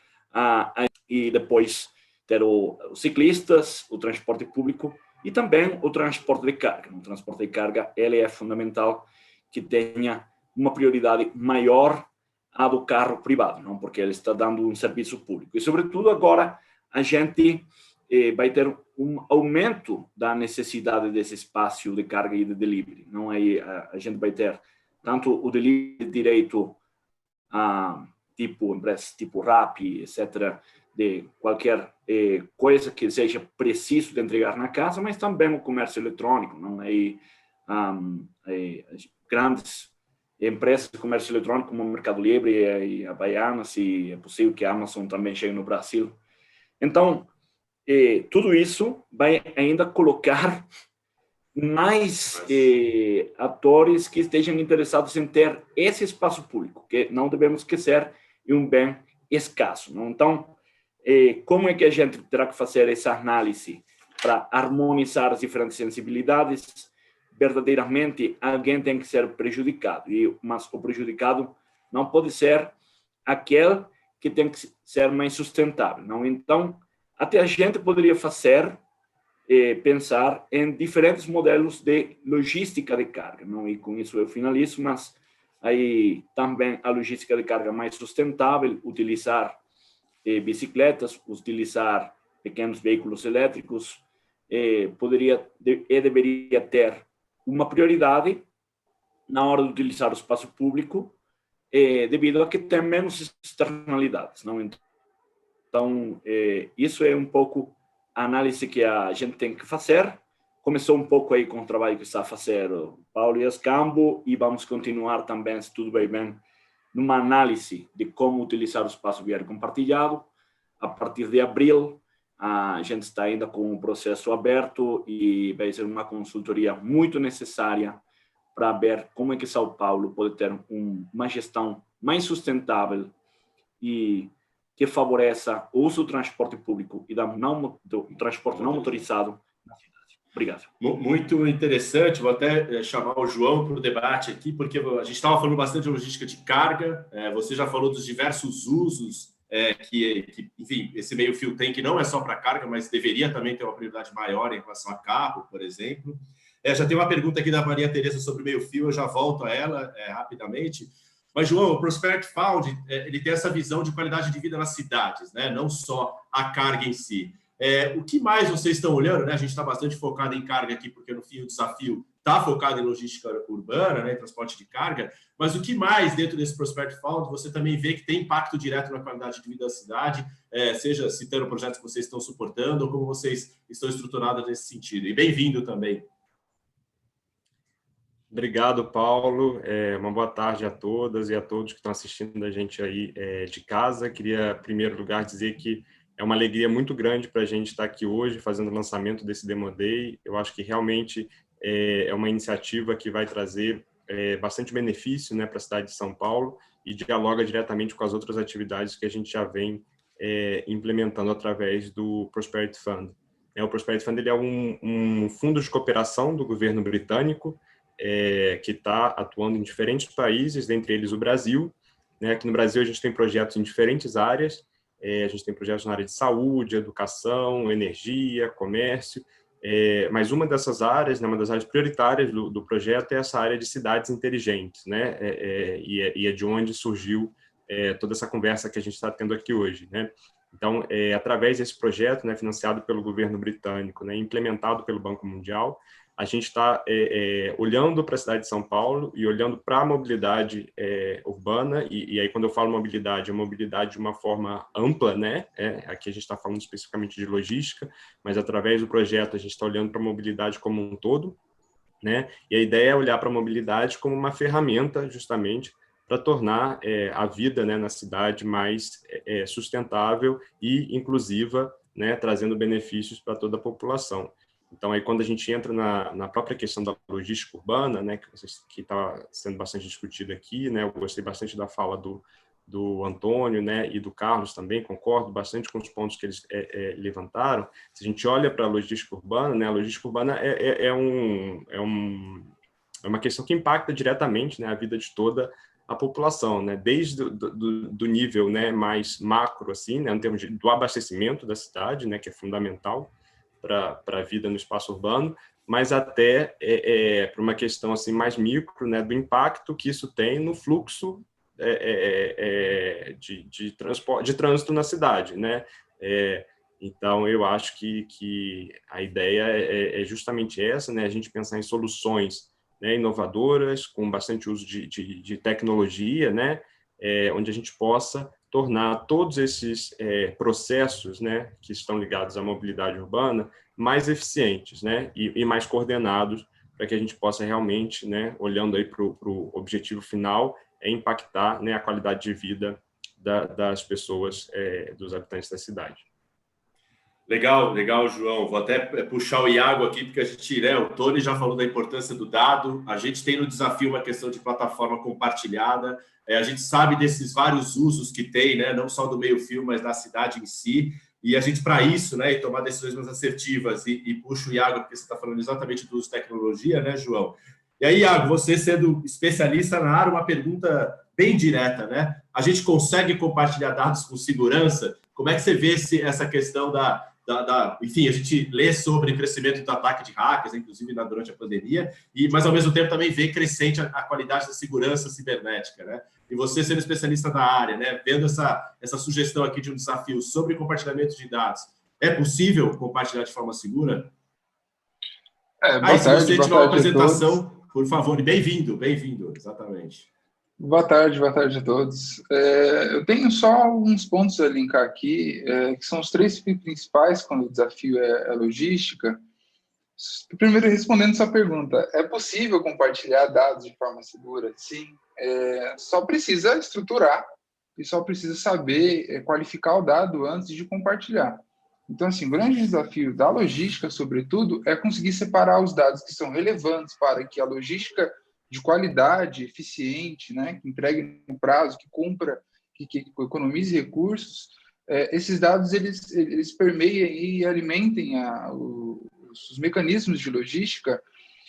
e depois ter os ciclistas, o transporte público e também o transporte de carga. O transporte de carga ele é fundamental que tenha uma prioridade maior a do carro privado, não? Porque ele está dando um serviço público. E, sobretudo, agora a gente vai ter um aumento da necessidade desse espaço de carga e de delivery. Não? Aí a gente vai ter tanto o delivery direito a tipo empresas tipo Rappi, etc., de qualquer coisa que seja preciso de entregar na casa, mas também o comércio eletrônico, não? Aí grandes empresas de comércio eletrônico como o Mercado Livre e a Havaianas, e é possível que a Amazon também chegue no Brasil. Então, tudo isso vai ainda colocar mais atores que estejam interessados em ter esse espaço público, que não devemos esquecer é um bem escasso. Não? Então, como é que a gente terá que fazer essa análise para harmonizar as diferentes sensibilidades? Verdadeiramente, alguém tem que ser prejudicado, mas o prejudicado não pode ser aquele que tem que ser mais sustentável. Não? Então, até a gente poderia fazer, pensar em diferentes modelos de logística de carga. Não? E com isso eu finalizo, mas aí também a logística de carga mais sustentável, utilizar bicicletas, utilizar pequenos veículos elétricos, deveria ter uma prioridade na hora de utilizar o espaço público, devido a que tem menos externalidades. Não? Então, isso é um pouco a análise que a gente tem que fazer. Começou um pouco aí com o trabalho que está a fazer o Paulo e Ascambo, e vamos continuar também, se tudo vai bem, numa análise de como utilizar o espaço viário compartilhado. A partir de abril, a gente está ainda com o processo aberto e vai ser uma consultoria muito necessária para ver como é que São Paulo pode ter uma gestão mais sustentável e que favoreça o uso do transporte público e do transporte não motorizado na cidade. Obrigado. Muito interessante. Vou até chamar o João para o debate aqui, porque a gente estava falando bastante de logística de carga. Você já falou dos diversos usos que, enfim, esse meio-fio tem, que não é só para carga, mas deveria também ter uma prioridade maior em relação a carro, por exemplo. Já tem uma pergunta aqui da Maria Tereza sobre meio-fio, eu já volto a ela rapidamente. Mas, João, o Prosperity Fund, ele tem essa visão de qualidade de vida nas cidades, né? Não só a carga em si. O que mais vocês estão olhando, né? A gente está bastante focado em carga aqui, porque no fim o desafio está focado em logística urbana, né, em transporte de carga, mas o que mais dentro desse Prosperity Fund você também vê que tem impacto direto na qualidade de vida da cidade, seja citando projetos que vocês estão suportando ou como vocês estão estruturados nesse sentido. E bem-vindo também. Obrigado, Paulo. Uma boa tarde a todas e a todos que estão assistindo a gente aí de casa. Queria, em primeiro lugar, dizer que é uma alegria muito grande para a gente estar aqui hoje fazendo o lançamento desse Demo Day. Eu acho que realmente é uma iniciativa que vai trazer bastante benefício, né, para a cidade de São Paulo e dialoga diretamente com as outras atividades que a gente já vem implementando através do Prosperity Fund. O Prosperity Fund ele é um fundo de cooperação do governo britânico, que está atuando em diferentes países, dentre eles o Brasil. Né? Aqui no Brasil a gente tem projetos em diferentes áreas, a gente tem projetos na área de saúde, educação, energia, comércio, mas uma dessas áreas, né, uma das áreas prioritárias do projeto é essa área de cidades inteligentes, né? E é de onde surgiu toda essa conversa que a gente está tendo aqui hoje. Né? Então, através desse projeto, né, financiado pelo governo britânico, né, implementado pelo Banco Mundial, a gente está olhando para a cidade de São Paulo e olhando para a mobilidade urbana, e aí quando eu falo mobilidade, é mobilidade de uma forma ampla, né? Aqui a gente está falando especificamente de logística, mas através do projeto a gente está olhando para a mobilidade como um todo, né? E a ideia é olhar para a mobilidade como uma ferramenta, justamente, para tornar a vida, né, na cidade mais sustentável e inclusiva, né, trazendo benefícios para toda a população. Então, aí, quando a gente entra na própria questão da logística urbana, né, que está sendo bastante discutida aqui, né, eu gostei bastante da fala do Antônio, né, e do Carlos também, concordo bastante com os pontos que eles levantaram. Se a gente olha para a logística urbana, né, a logística urbana é uma questão que impacta diretamente, né, a vida de toda a população, né, desde do nível, né, mais macro, assim, né, em termos do abastecimento da cidade, né, que é fundamental para a vida no espaço urbano, mas até para uma questão assim mais micro, né, do impacto que isso tem no fluxo de trânsito na cidade, né? Então, eu acho que a ideia é justamente essa, né? A gente pensar em soluções, né, inovadoras, com bastante uso de tecnologia, né? Onde a gente possa tornar todos esses processos, né, que estão ligados à mobilidade urbana mais eficientes, né, e mais coordenados, para que a gente possa realmente, né, olhando aí para o objetivo final, impactar, né, a qualidade de vida das pessoas, dos habitantes da cidade. Legal, legal, João. Vou até puxar o Iago aqui, porque a gente, né, o Tony já falou da importância do dado. A gente tem no desafio uma questão de plataforma compartilhada. A gente sabe desses vários usos que tem, né, não só do meio-fio, mas da cidade em si. E a gente, para isso, né, e tomar decisões mais assertivas, e puxa o Iago, porque você está falando exatamente do uso de tecnologia, né, João? E aí, Iago, você sendo especialista na área, uma pergunta bem direta, né? A gente consegue compartilhar dados com segurança? Como é que você vê essa questão enfim, a gente lê sobre o crescimento do ataque de hackers, inclusive durante a pandemia, mas ao mesmo tempo também vê crescente a qualidade da segurança cibernética, né? E você sendo especialista da área, né, vendo essa sugestão aqui de um desafio sobre compartilhamento de dados, é possível compartilhar de forma segura? Se você tiver uma apresentação, por favor, bem-vindo, exatamente. Boa tarde a todos. Eu tenho só alguns pontos a linkar aqui, que são os três principais quando o desafio é logística. Primeiro, respondendo sua pergunta, é possível compartilhar dados de forma segura? Sim, só precisa estruturar e só precisa saber qualificar o dado antes de compartilhar. Então, assim, o grande desafio da logística, sobretudo, é conseguir separar os dados que são relevantes para que a logística de qualidade, eficiente, né, que entregue no prazo, que cumpra, que economize recursos, esses dados eles permeiem e alimentem os mecanismos de logística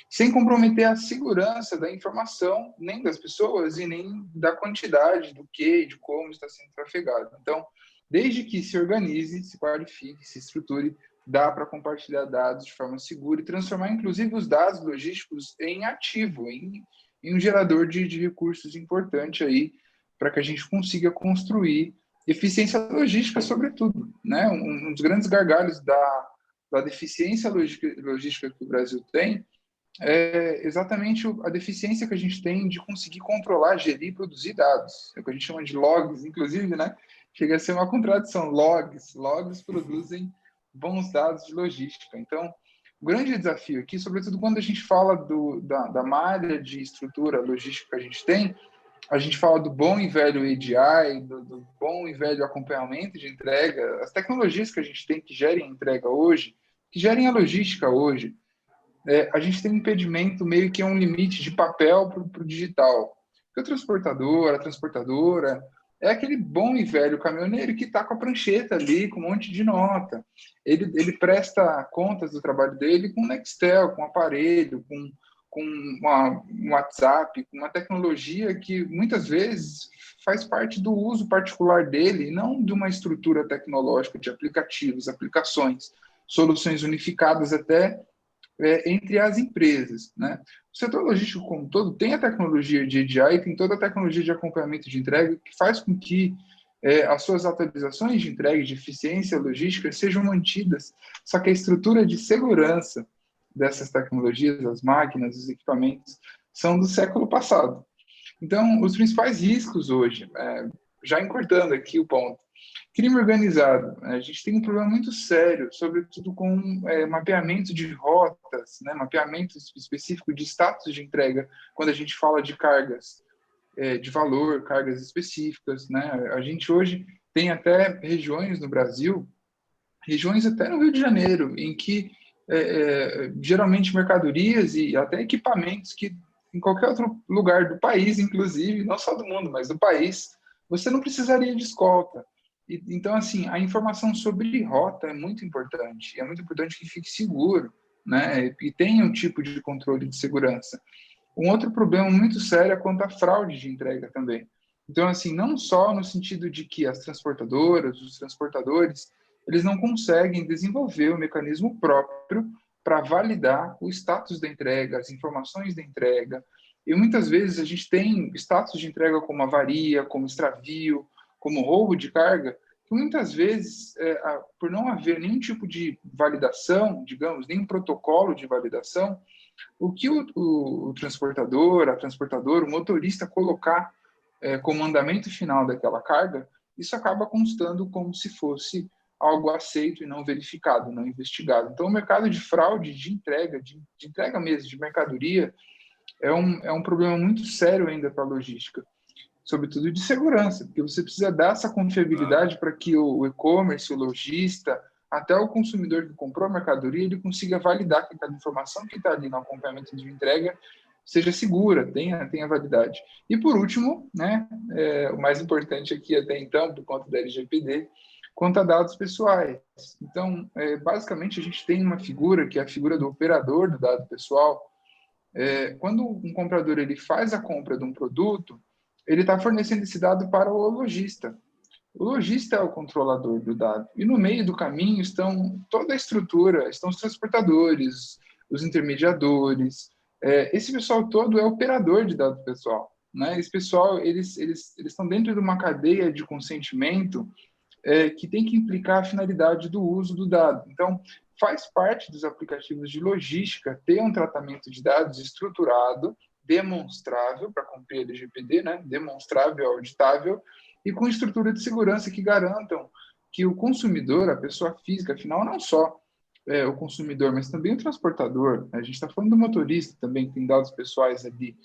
sem comprometer a segurança da informação, nem das pessoas e nem da quantidade do que, de como está sendo trafegado. Então, desde que se organize, se qualifique, se estruture, dá para compartilhar dados de forma segura e transformar, inclusive, os dados logísticos em ativo, em um gerador de recursos importante aí para que a gente consiga construir eficiência logística, sobretudo, né? Um dos grandes gargalos da deficiência logística que o Brasil tem é exatamente a deficiência que a gente tem de conseguir controlar, gerir e produzir dados. É o que a gente chama de logs, inclusive, né? Chega a ser uma contradição. Logs produzem bons dados de logística. Então, o grande desafio aqui, sobretudo quando a gente fala da malha de estrutura logística que a gente fala do bom e velho EDI, do bom e velho acompanhamento de entrega, as tecnologias que a gente tem que gerem a entrega hoje, que gerem a logística hoje, a gente tem um impedimento meio que um limite de papel para o digital. Porque a transportadora, é aquele bom e velho caminhoneiro que está com a prancheta ali, com um monte de nota. Ele presta contas do trabalho dele com Nextel, com aparelho, com um WhatsApp, com uma tecnologia que muitas vezes faz parte do uso particular dele, não de uma estrutura tecnológica de aplicativos, aplicações, soluções unificadas até entre as empresas, né? O setor logístico como um todo tem a tecnologia de EDI, tem toda a tecnologia de acompanhamento de entrega que faz com que as suas atualizações de entrega, de eficiência logística sejam mantidas, só que a estrutura de segurança dessas tecnologias, as máquinas, os equipamentos, são do século passado. Então, os principais riscos hoje, já encurtando aqui o ponto, crime organizado. A gente tem um problema muito sério, sobretudo com mapeamento de rotas, né, mapeamento específico de status de entrega, quando a gente fala de cargas de valor, cargas específicas. Né? A gente hoje tem até regiões no Brasil, regiões até no Rio de Janeiro, em que geralmente mercadorias e até equipamentos que em qualquer outro lugar do país, inclusive, não só do mundo, mas do país, você não precisaria de escolta. Então, assim, a informação sobre rota é muito importante que fique seguro, né, e tenha um tipo de controle de segurança. Um outro problema muito sério é quanto à fraude de entrega também. Então, assim, não só no sentido de que as transportadoras, os transportadores, eles não conseguem desenvolver o mecanismo próprio para validar o status da entrega, as informações da entrega. E muitas vezes a gente tem status de entrega como avaria, como extravio, como roubo de carga, que muitas vezes, por não haver nenhum tipo de validação, digamos, nenhum protocolo de validação, o que o transportador, a transportadora, o motorista colocar como andamento final daquela carga, isso acaba constando como se fosse algo aceito e não verificado, não investigado. Então, o mercado de fraude, de entrega mesmo, de mercadoria, é um problema muito sério ainda para a logística, sobretudo de segurança, porque você precisa dar essa confiabilidade para que o e-commerce, o lojista, até o consumidor que comprou a mercadoria, ele consiga validar que aquela informação que está ali no acompanhamento de entrega seja segura, tenha validade. E, por último, né, o mais importante aqui até então, por conta da LGPD, quanto a dados pessoais. Então, basicamente, a gente tem uma figura, que é a figura do operador do dado pessoal. Quando um comprador ele faz a compra de um produto, ele está fornecendo esse dado para o lojista. O lojista é o controlador do dado. E no meio do caminho estão toda a estrutura, estão os transportadores, os intermediadores. Esse pessoal todo é operador de dado pessoal. Né? Esse pessoal, eles estão dentro de uma cadeia de consentimento que tem que implicar a finalidade do uso do dado. Então, faz parte dos aplicativos de logística ter um tratamento de dados estruturado, demonstrável, para cumprir a LGPD, né? Demonstrável, auditável, e com estrutura de segurança que garantam que o consumidor, a pessoa física, afinal, não só o consumidor, mas também o transportador, a gente está falando do motorista também, que tem dados pessoais ali,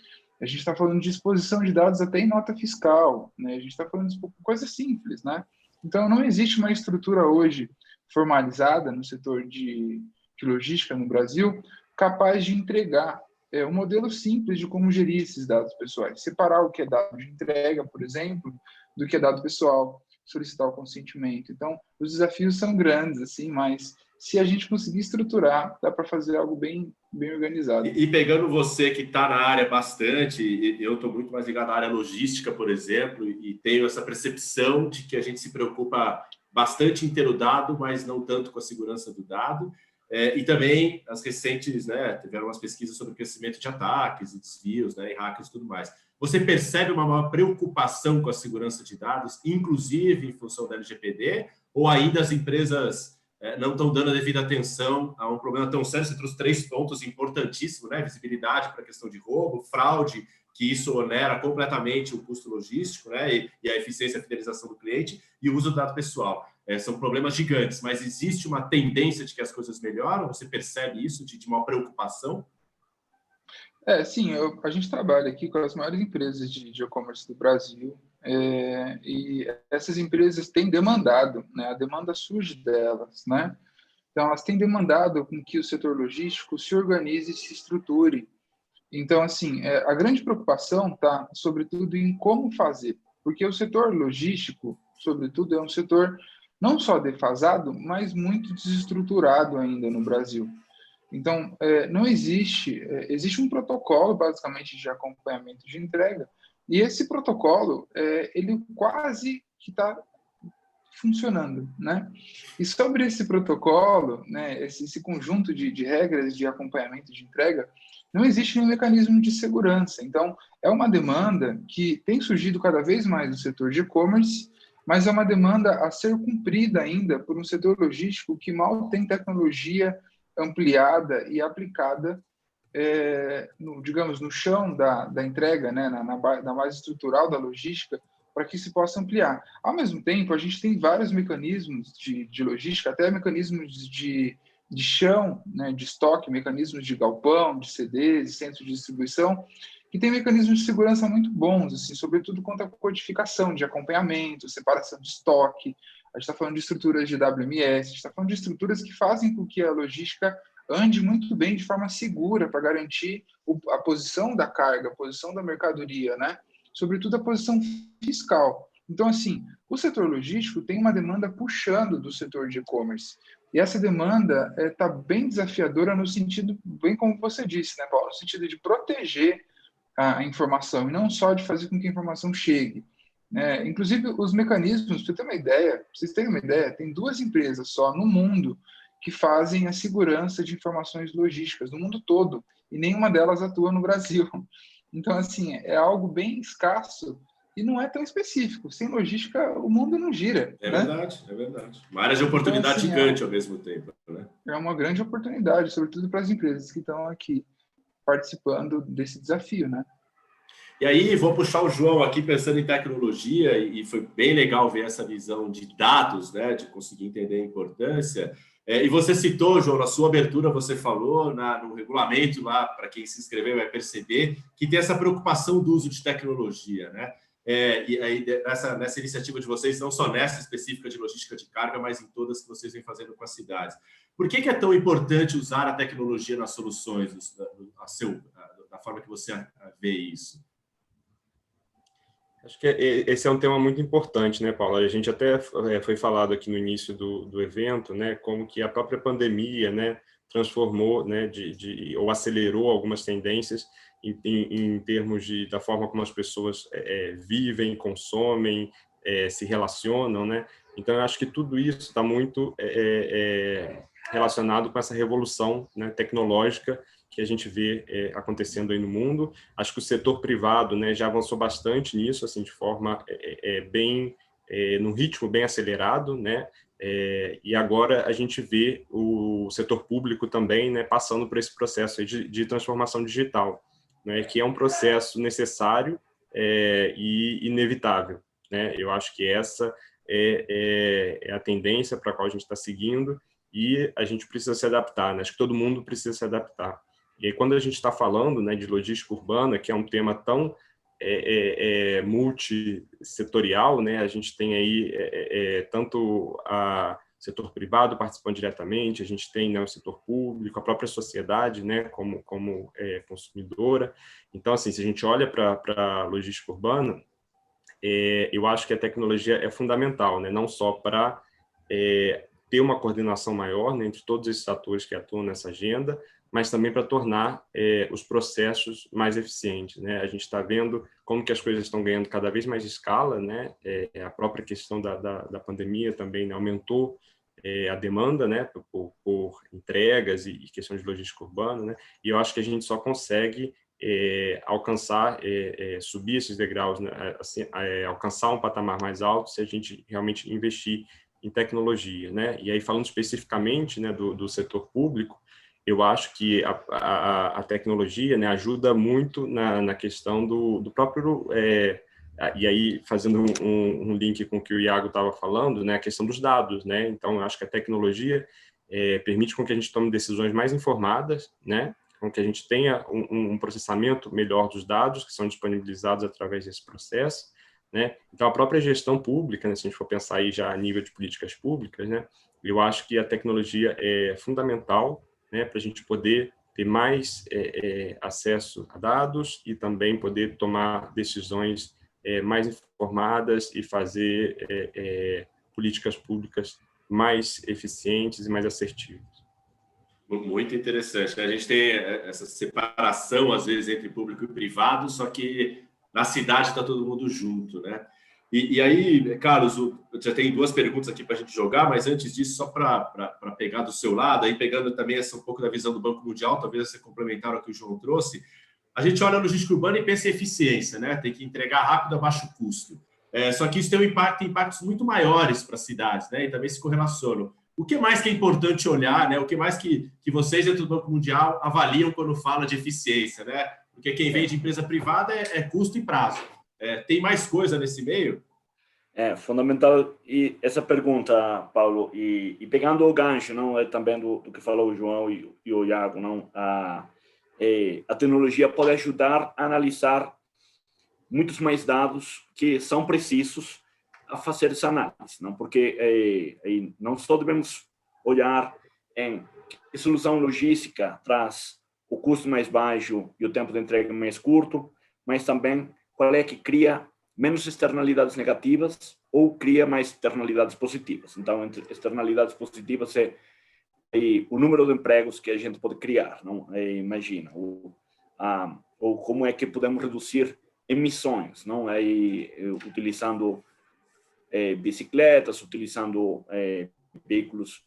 a gente está falando de exposição de dados até em nota fiscal, né? A gente está falando de coisas simples, né? Então, não existe uma estrutura hoje formalizada no setor de logística no Brasil capaz de entregar um modelo simples de como gerir esses dados pessoais. Separar o que é dado de entrega, por exemplo, do que é dado pessoal, solicitar o consentimento. Então, os desafios são grandes, assim, mas se a gente conseguir estruturar, dá para fazer algo bem organizado. E pegando você que está na área bastante, eu estou muito mais ligado à área logística, por exemplo, e tenho essa percepção de que a gente se preocupa bastante em ter o dado, mas não tanto com a segurança do dado. E também as recentes, né, tiveram umas pesquisas sobre o crescimento de ataques e desvios, né, e hackers e tudo mais. Você percebe uma maior preocupação com a segurança de dados, inclusive em função da LGPD, ou ainda as empresas não estão dando a devida atenção a um problema tão sério. Você trouxe 3 pontos importantíssimos, né? Visibilidade para a questão de roubo, fraude, que isso onera completamente o custo logístico, né? E a eficiência e a fidelização do cliente, e o uso do dado pessoal. São problemas gigantes, mas existe uma tendência de que as coisas melhoram? Você percebe isso, de uma preocupação? Sim, a gente trabalha aqui com as maiores empresas de e-commerce do Brasil, e essas empresas têm demandado, né? A demanda surge delas, né? Então, elas têm demandado com que o setor logístico se organize e se estruture. Então, assim, a grande preocupação está, sobretudo, em como fazer, porque o setor logístico, sobretudo, é um setor não só defasado, mas muito desestruturado ainda no Brasil. Então, não existe um protocolo, basicamente, de acompanhamento de entrega, e esse protocolo, ele quase que está funcionando, né? E sobre esse protocolo, né, esse conjunto de regras de acompanhamento de entrega, não existe nenhum mecanismo de segurança. Então, é uma demanda que tem surgido cada vez mais no setor de e-commerce, mas é uma demanda a ser cumprida ainda por um setor logístico que mal tem tecnologia ampliada e aplicada, digamos, no chão da entrega, né, na base estrutural da logística, para que se possa ampliar. Ao mesmo tempo, a gente tem vários mecanismos de logística, até mecanismos de chão, né, de estoque, mecanismos de galpão, de CDs, centros de distribuição, que tem mecanismos de segurança muito bons, assim, sobretudo quanto à codificação de acompanhamento, separação de estoque. A gente está falando de estruturas de WMS, a gente está falando de estruturas que fazem com que a logística ande muito bem de forma segura para garantir a posição da carga, a posição da mercadoria, né? Sobretudo a posição fiscal. Então, assim, o setor logístico tem uma demanda puxando do setor de e-commerce. E essa demanda está bem desafiadora no sentido, bem como você disse, né, Paulo? No sentido de proteger a informação e não só de fazer com que a informação chegue. Inclusive, os mecanismos, para vocês terem uma ideia, tem 2 empresas só no mundo que fazem a segurança de informações logísticas, no mundo todo, e nenhuma delas atua no Brasil. Então, assim, é algo bem escasso e não é tão específico. Sem logística, o mundo não gira. É verdade, é verdade. Uma área de oportunidade então, assim, gigante ao mesmo tempo, né? É uma grande oportunidade, sobretudo para as empresas que estão aqui participando desse desafio, né? E aí, vou puxar o João aqui pensando em tecnologia, e foi bem legal ver essa visão de dados, né? De conseguir entender a importância. E você citou, João, na sua abertura, você falou no regulamento lá, para quem se inscreveu vai perceber, que tem essa preocupação do uso de tecnologia, né? E aí, nessa iniciativa de vocês, não só nessa específica de logística de carga, mas em todas que vocês vêm fazendo com as cidades. Por que é tão importante usar a tecnologia nas soluções, da forma que você vê isso? Acho que esse é um tema muito importante, né, Paulo? A gente até foi falado aqui no início do evento, né, como que a própria pandemia, né, transformou, né, ou acelerou algumas tendências em termos da forma como as pessoas vivem, consomem, se relacionam, né? Então, eu acho que tudo isso está muito relacionado com essa revolução, né, tecnológica que a gente vê acontecendo aí no mundo. Acho que o setor privado, né, já avançou bastante nisso, assim, de forma bem, num ritmo bem acelerado, né? E agora a gente vê o setor público também, né, passando por esse processo de transformação digital, né, que é um processo necessário e inevitável, né? Eu acho que essa é a tendência para a qual a gente está seguindo, e a gente precisa se adaptar, né? Acho que todo mundo precisa se adaptar. E aí, quando a gente está falando, né, de logística urbana, que é um tema tão multissetorial, né? A gente tem aí tanto o setor privado participando diretamente, a gente tem, né, o setor público, a própria sociedade, né, como consumidora. Então, assim, se a gente olha para a logística urbana, eu acho que a tecnologia é fundamental, né? Não só para ter uma coordenação maior, né, entre todos esses atores que atuam nessa agenda, mas também para tornar os processos mais eficientes, né? A gente está vendo como que as coisas estão ganhando cada vez mais escala, né? A própria questão da pandemia também, né, aumentou a demanda, né, por entregas e questões de logística urbana, né? E eu acho que a gente só consegue alcançar, subir esses degraus, né, assim, alcançar um patamar mais alto se a gente realmente investir em tecnologia, né? E aí, falando especificamente, né, do setor público, eu acho que a tecnologia, né, ajuda muito na questão do próprio... e aí, fazendo um link com o que o Iago estava falando, né, a questão dos dados, né? Então, eu acho que a tecnologia permite com que a gente tome decisões mais informadas, né? Com que a gente tenha um processamento melhor dos dados que são disponibilizados através desse processo, né? Então, a própria gestão pública, né, se a gente for pensar aí já a nível de políticas públicas, né, eu acho que a tecnologia é fundamental, né, para a gente poder ter mais acesso a dados e também poder tomar decisões mais informadas e fazer políticas públicas mais eficientes e mais assertivas. Muito interessante, né? A gente tem essa separação, às vezes, entre público e privado, só que na cidade está todo mundo junto, né? E aí, Carlos, já tem duas perguntas aqui para a gente jogar, mas antes disso, só para pegar do seu lado, aí pegando também um pouco da visão do Banco Mundial, talvez você complementar o que o João trouxe, a gente olha a logística urbana e pensa em eficiência, né? Tem que entregar rápido a baixo custo. Só que isso tem impactos muito maiores para as cidades, né? E também se correlacionam. O que mais que é importante olhar, né? O que mais que vocês dentro do Banco Mundial avaliam quando fala de eficiência, né? Porque quem vem de empresa privada é custo e prazo. Tem mais coisa nesse meio? É fundamental e essa pergunta, Paulo, e pegando o gancho, não é também do que falou o João e o Iago, não a tecnologia pode ajudar a analisar muitos mais dados que são precisos a fazer essa análise, não? Porque não só devemos olhar em que solução logística traz o custo mais baixo e o tempo de entrega mais curto, mas também qual é que cria menos externalidades negativas ou cria mais externalidades positivas. Então, entre externalidades positivas o número de empregos que a gente pode criar, não? Imagina, ou como é que podemos reduzir emissões, não? Utilizando bicicletas, utilizando veículos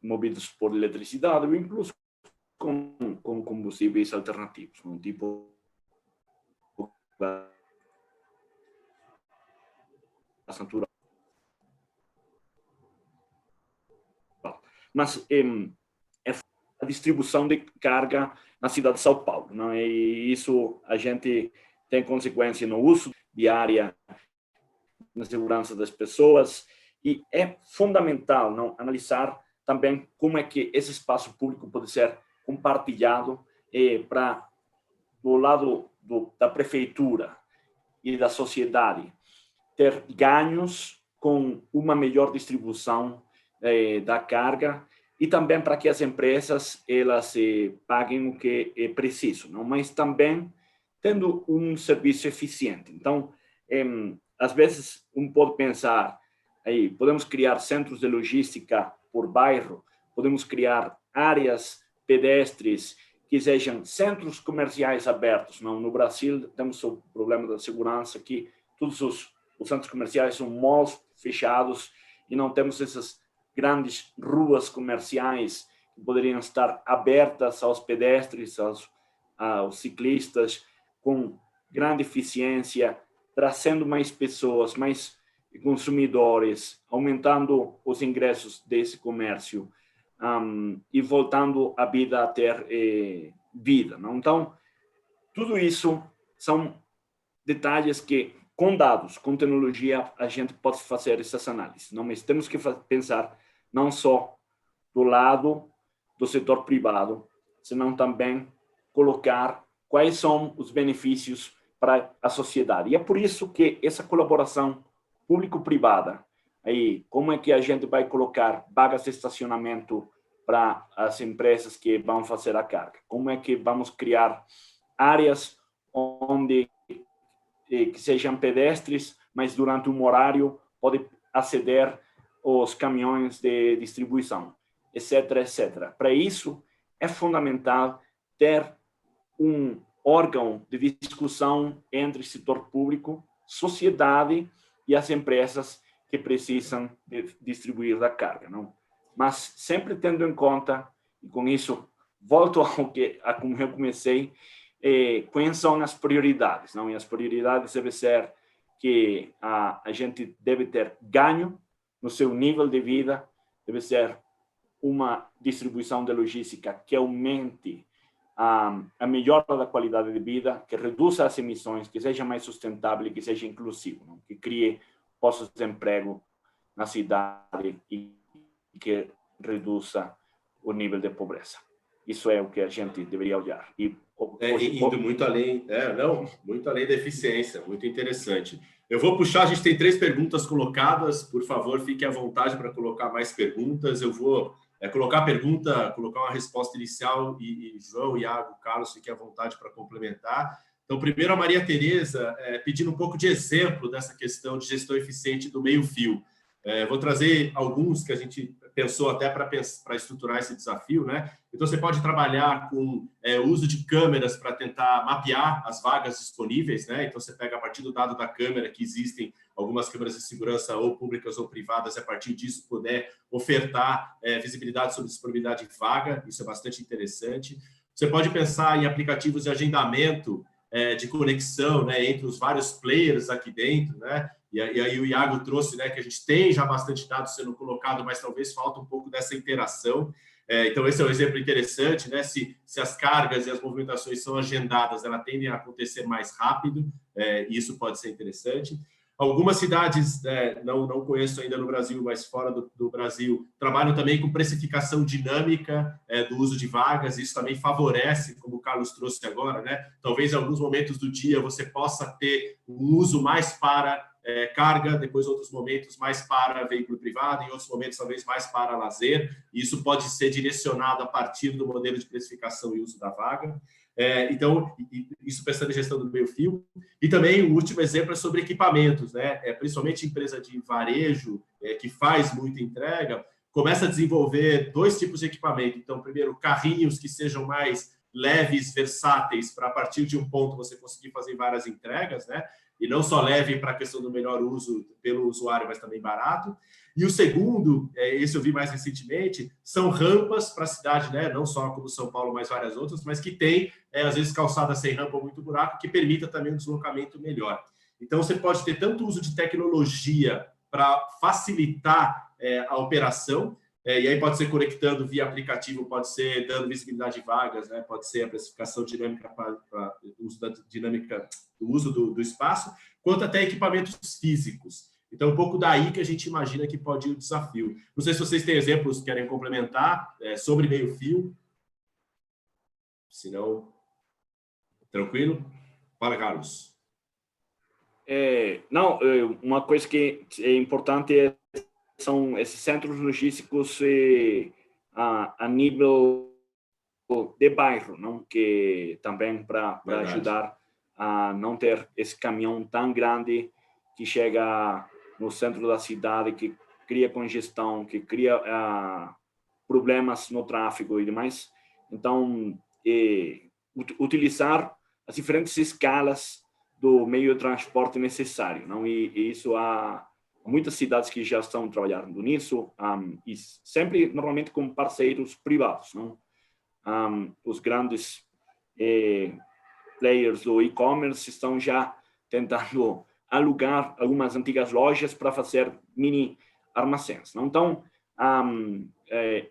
movidos por eletricidade, ou incluso com combustíveis alternativos, um tipo natural. Mas a distribuição de carga na cidade de São Paulo, não? E isso a gente tem consequência no uso diário, na segurança das pessoas, e é fundamental não analisar também como é que esse espaço público pode ser compartilhado para do lado da prefeitura e da sociedade ter ganhos com uma melhor distribuição da carga e também para que as empresas elas paguem o que é preciso, não? Mas também tendo um serviço eficiente. Então, às vezes, pode pensar, podemos criar centros de logística por bairro, podemos criar áreas pedestres que sejam centros comerciais abertos. Não? No Brasil, temos o problema da segurança, que todos os centros comerciais são malls fechados e não temos essas grandes ruas comerciais que poderiam estar abertas aos pedestres, aos ciclistas, com grande eficiência, trazendo mais pessoas, mais consumidores, aumentando os ingressos desse comércio e voltando a vida a ter vida. Não? Então, tudo isso são detalhes que, com dados, com tecnologia, a gente pode fazer essas análises. Não? Mas temos que pensar não só do lado do setor privado, senão também colocar quais são os benefícios para a sociedade. E é por isso que essa colaboração público-privada, como é que a gente vai colocar vagas de estacionamento para as empresas que vão fazer a carga? Como é que vamos criar áreas onde que sejam pedestres, mas durante um horário pode aceder os caminhões de distribuição, etc., etc. Para isso, é fundamental ter um órgão de discussão entre setor público, sociedade e as empresas que precisam distribuir da carga, não? Mas sempre tendo em conta, e com isso volto a como eu comecei, quais são as prioridades, não? E as prioridades devem ser que a gente deve ter ganho no seu nível de vida, deve ser uma distribuição de logística que aumente a melhora da qualidade de vida, que reduza as emissões, que seja mais sustentável, que seja inclusivo, não? Que crie postos de emprego na cidade e que reduza o nível de pobreza. Isso é o que a gente deveria olhar. E indo muito além, muito além da eficiência, muito interessante. Eu vou puxar, a gente tem 3 perguntas colocadas, por favor, fique à vontade para colocar mais perguntas. Eu vou colocar uma resposta inicial e João, Iago, Carlos, fiquem à vontade para complementar. Então, primeiro a Maria Tereza, pedindo um pouco de exemplo dessa questão de gestão eficiente do meio-fio. Vou trazer alguns que a gente pensou até para estruturar esse desafio, né? Então, você pode trabalhar com o uso de câmeras para tentar mapear as vagas disponíveis, né? Então, você pega a partir do dado da câmera, que existem algumas câmeras de segurança ou públicas ou privadas, e a partir disso puder ofertar visibilidade sobre disponibilidade de vaga, isso é bastante interessante. Você pode pensar em aplicativos de agendamento, de conexão, né, entre os vários players aqui dentro, né? E aí o Iago trouxe, né, que a gente tem já bastante dados sendo colocado, mas talvez falta um pouco dessa interação. Então, esse é um exemplo interessante, né? Se as cargas e as movimentações são agendadas, elas tendem a acontecer mais rápido, e isso pode ser interessante. Algumas cidades, não conheço ainda no Brasil, mas fora do Brasil, trabalham também com precificação dinâmica do uso de vagas. Isso também favorece, como o Carlos trouxe agora, né? Talvez em alguns momentos do dia você possa ter um uso mais para carga, depois em outros momentos mais para veículo privado, em outros momentos talvez mais para lazer. Isso pode ser direcionado a partir do modelo de precificação e uso da vaga. Então, isso pensando em gestão do meio-fio. E também o último exemplo é sobre equipamentos, né? Principalmente empresa de varejo, que faz muita entrega, começa a desenvolver 2 tipos de equipamento. Então, primeiro, carrinhos que sejam mais leves, versáteis, para a partir de um ponto você conseguir fazer várias entregas, né? E não só leve para a questão do melhor uso pelo usuário, mas também barato. E o segundo, esse eu vi mais recentemente, são rampas para a cidade, né? Não só como São Paulo, mas várias outras, mas que tem, às vezes, calçada sem rampa ou muito buraco, que permita também um deslocamento melhor. Então, você pode ter tanto uso de tecnologia para facilitar a operação, e aí pode ser conectando via aplicativo, pode ser dando visibilidade de vagas, né? Pode ser a precificação dinâmica para o uso da dinâmica, do uso do espaço, quanto até equipamentos físicos. Então, um pouco daí que a gente imagina que pode ir o desafio. Não sei se vocês têm exemplos que querem complementar sobre meio-fio. Se não, tranquilo? Fala, Carlos. Uma coisa que é importante são esses centros logísticos a nível de bairro, não? Que também para ajudar a não ter esse caminhão tão grande que chega no centro da cidade, que cria congestão, que cria problemas no tráfego e demais. Então, utilizar as diferentes escalas do meio de transporte necessário, não? E isso há muitas cidades que já estão trabalhando nisso, e sempre, normalmente, com parceiros privados, não? Os grandes players do e-commerce estão já tentando alugar algumas antigas lojas para fazer mini armazéns, não? Então,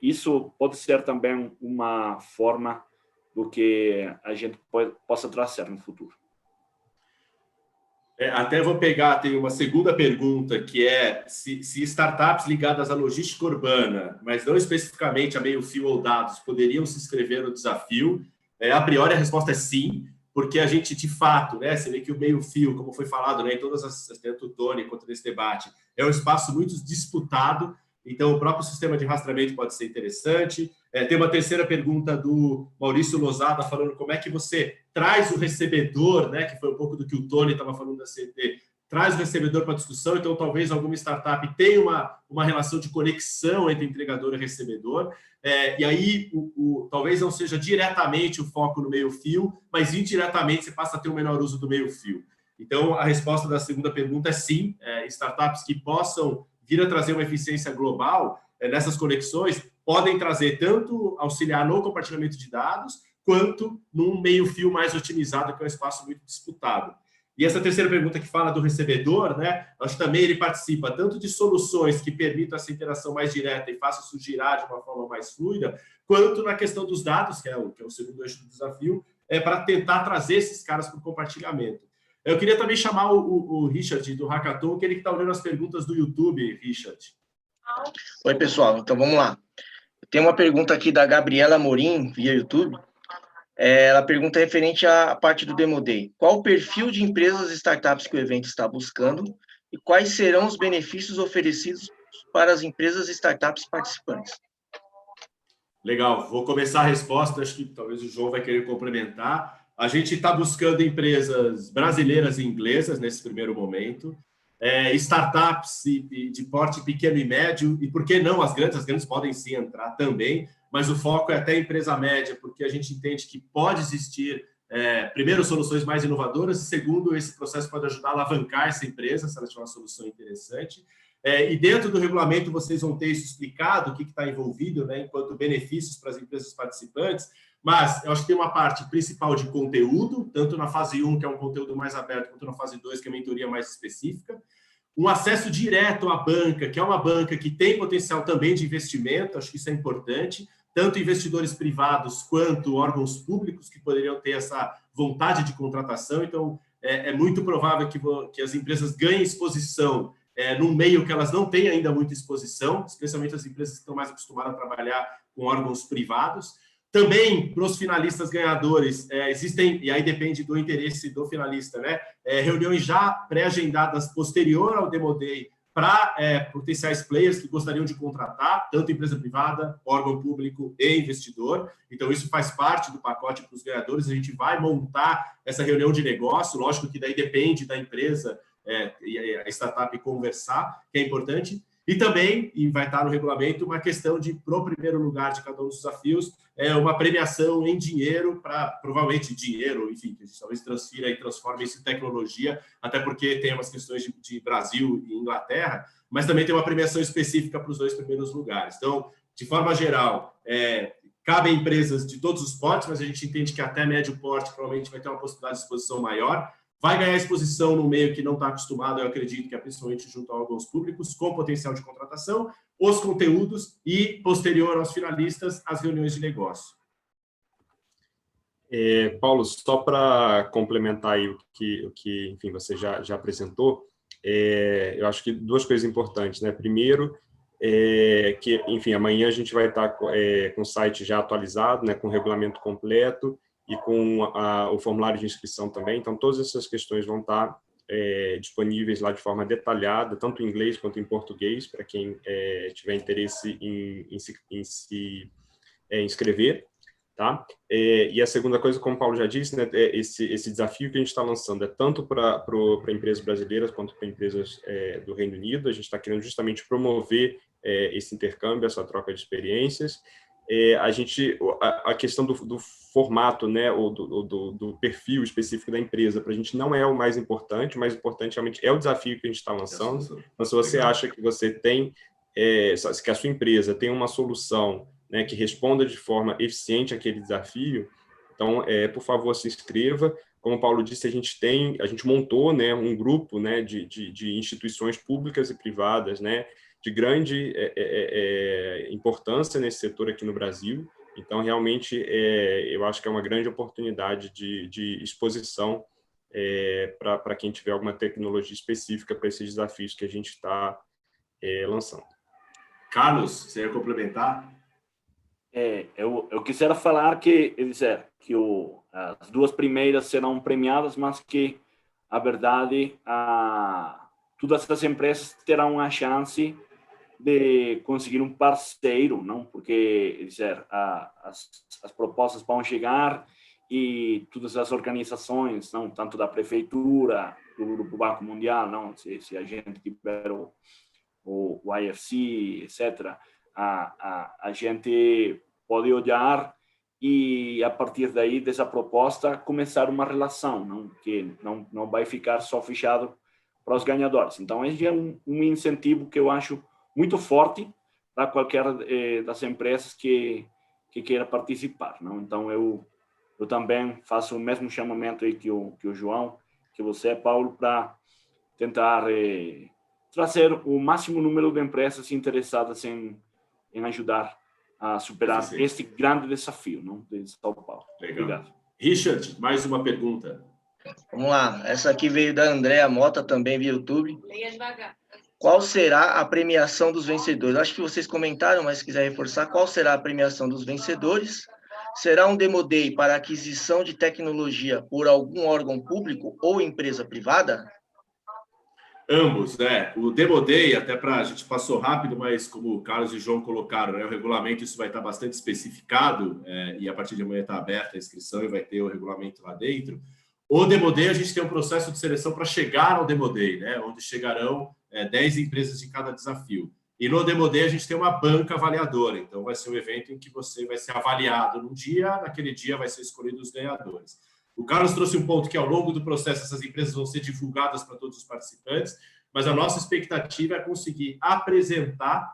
isso pode ser também uma forma do que a gente possa trazer no futuro. Até vou pegar, tem uma segunda pergunta, que é se startups ligadas à logística urbana, mas não especificamente a meio-fio ou dados, poderiam se inscrever no desafio. A priori, a resposta é sim, porque a gente, de fato, né, você vê que o meio-fio, como foi falado, né, em todas tanto o Tony quanto nesse debate, é um espaço muito disputado, então o próprio sistema de rastreamento pode ser interessante. Tem uma terceira pergunta do Maurício Lozada, falando como é que você traz o recebedor, né, que foi um pouco do que o Tony estava falando da CT, traz o recebedor para a discussão. Então, talvez alguma startup tenha uma relação de conexão entre entregador e recebedor, e aí talvez não seja diretamente o foco no meio-fio, mas indiretamente você passa a ter um menor uso do meio-fio. Então, a resposta da segunda pergunta é sim, startups que possam vir a trazer uma eficiência global nessas conexões podem trazer tanto auxiliar no compartilhamento de dados, quanto num meio-fio mais otimizado, que é um espaço muito disputado. E essa terceira pergunta que fala do recebedor, né? Acho que também ele participa tanto de soluções que permitam essa interação mais direta e façam isso girar de uma forma mais fluida, quanto na questão dos dados, que é o segundo eixo do desafio, para tentar trazer esses caras para o compartilhamento. Eu queria também chamar o Richard do Hackathon, que ele está olhando as perguntas do YouTube, Richard. Oi, pessoal. Então, vamos lá. Tem uma pergunta aqui da Gabriela Morim, via YouTube. Ela pergunta referente à parte do Demo Day. Qual o perfil de empresas e startups que o evento está buscando e quais serão os benefícios oferecidos para as empresas e startups participantes? Legal. Vou começar a resposta. Acho que talvez o João vai querer complementar. A gente está buscando empresas brasileiras e inglesas nesse primeiro momento. Startups de porte pequeno e médio, e por que não as grandes podem sim entrar também, mas o foco é até a empresa média, porque a gente entende que pode existir, primeiro, soluções mais inovadoras, e segundo, esse processo pode ajudar a alavancar essa empresa, se ela tiver uma solução interessante. E dentro do regulamento vocês vão ter isso explicado, o que está envolvido, né, enquanto benefícios para as empresas participantes, mas eu acho que tem uma parte principal de conteúdo, tanto na fase 1, que é um conteúdo mais aberto, quanto na fase 2, que é a mentoria mais específica. Um acesso direto à banca, que é uma banca que tem potencial também de investimento, acho que isso é importante, tanto investidores privados quanto órgãos públicos que poderiam ter essa vontade de contratação. Então, é muito provável que as empresas ganhem exposição num meio que elas não têm ainda muita exposição, especialmente as empresas que estão mais acostumadas a trabalhar com órgãos privados. Também, para os finalistas ganhadores, existem, e aí depende do interesse do finalista, né? Reuniões já pré-agendadas posterior ao Demo Day para potenciais players que gostariam de contratar, tanto empresa privada, órgão público e investidor. Então, isso faz parte do pacote para os ganhadores. A gente vai montar essa reunião de negócio, lógico que daí depende da empresa e a startup conversar, que é importante. E também, e vai estar no regulamento, uma questão de, pro primeiro lugar de cada um dos desafios, uma premiação em dinheiro, para provavelmente dinheiro, enfim, que a gente talvez transfira e transforme isso em tecnologia, até porque tem umas questões de Brasil e Inglaterra, mas também tem uma premiação específica para os 2 primeiros lugares. Então, de forma geral, cabem empresas de todos os portes, mas a gente entende que até médio porte provavelmente vai ter uma possibilidade de exposição maior. Vai ganhar exposição no meio que não está acostumado, eu acredito que é principalmente junto a órgãos públicos, com potencial de contratação, os conteúdos e, posterior aos finalistas, as reuniões de negócio. Paulo, só para complementar aí o que enfim, você já apresentou, eu acho que 2 coisas importantes, né? Primeiro, que, enfim, amanhã a gente vai estar com o site já atualizado, né, com o regulamento completo, e com o formulário de inscrição também. Então, todas essas questões vão estar disponíveis lá de forma detalhada, tanto em inglês quanto em português, para quem tiver interesse em se inscrever. Tá? E a segunda coisa, como o Paulo já disse, né, esse desafio que a gente está lançando é tanto para empresas brasileiras quanto para empresas do Reino Unido. A gente está querendo justamente promover esse intercâmbio, essa troca de experiências. A questão do formato, né, ou do perfil específico da empresa, para a gente não é o mais importante. O mais importante realmente é o desafio que a gente está lançando. Então, se você acha que você tem, que a sua empresa tem uma solução, né, que responda de forma eficiente àquele desafio, então, por favor, se inscreva. Como o Paulo disse, a gente montou, né, um grupo, né, de instituições públicas e privadas, né, de grande importância nesse setor aqui no Brasil. Então, realmente, eu acho que é uma grande oportunidade de exposição para quem tiver alguma tecnologia específica para esses desafios que a gente está lançando. Carlos, você ia complementar? Eu quisera falar que as 2 primeiras serão premiadas, mas que, a verdade, todas essas empresas terão a chance de conseguir um parceiro, não? Porque as propostas vão chegar e todas as organizações, não, tanto da prefeitura, do Grupo Banco Mundial, não, se a gente tiver o IFC, etc., a gente pode olhar e, a partir daí, dessa proposta, começar uma relação, não? Que não vai ficar só fechado para os ganhadores. Então, esse é um incentivo que eu acho muito forte para qualquer das empresas que queira participar, não? Então, eu também faço o mesmo chamamento aí que o João, que você, Paulo, para tentar trazer o máximo número de empresas interessadas em ajudar a superar este grande desafio, não, de São Paulo. Legal. Obrigado. Richard, mais uma pergunta. Vamos lá. Essa aqui veio da Andréa Mota, também via YouTube. Leia devagar. Qual será a premiação dos vencedores? Acho que vocês comentaram, mas se quiser reforçar, qual será a premiação dos vencedores? Será um Demo Day para aquisição de tecnologia por algum órgão público ou empresa privada? Ambos, né? O Demo Day, até para a gente passou rápido, mas como o Carlos e o João colocaram, né, o regulamento, isso vai estar bastante especificado, e a partir de amanhã está aberta a inscrição e vai ter o regulamento lá dentro. O Demo Day, a gente tem um processo de seleção para chegar ao Demo Day, né, onde chegarão 10 empresas de cada desafio. E no Demo Day, a gente tem uma banca avaliadora, então vai ser um evento em que você vai ser avaliado num dia, naquele dia vai ser escolhido os ganhadores. O Carlos trouxe um ponto que, ao longo do processo, essas empresas vão ser divulgadas para todos os participantes, mas a nossa expectativa é conseguir apresentar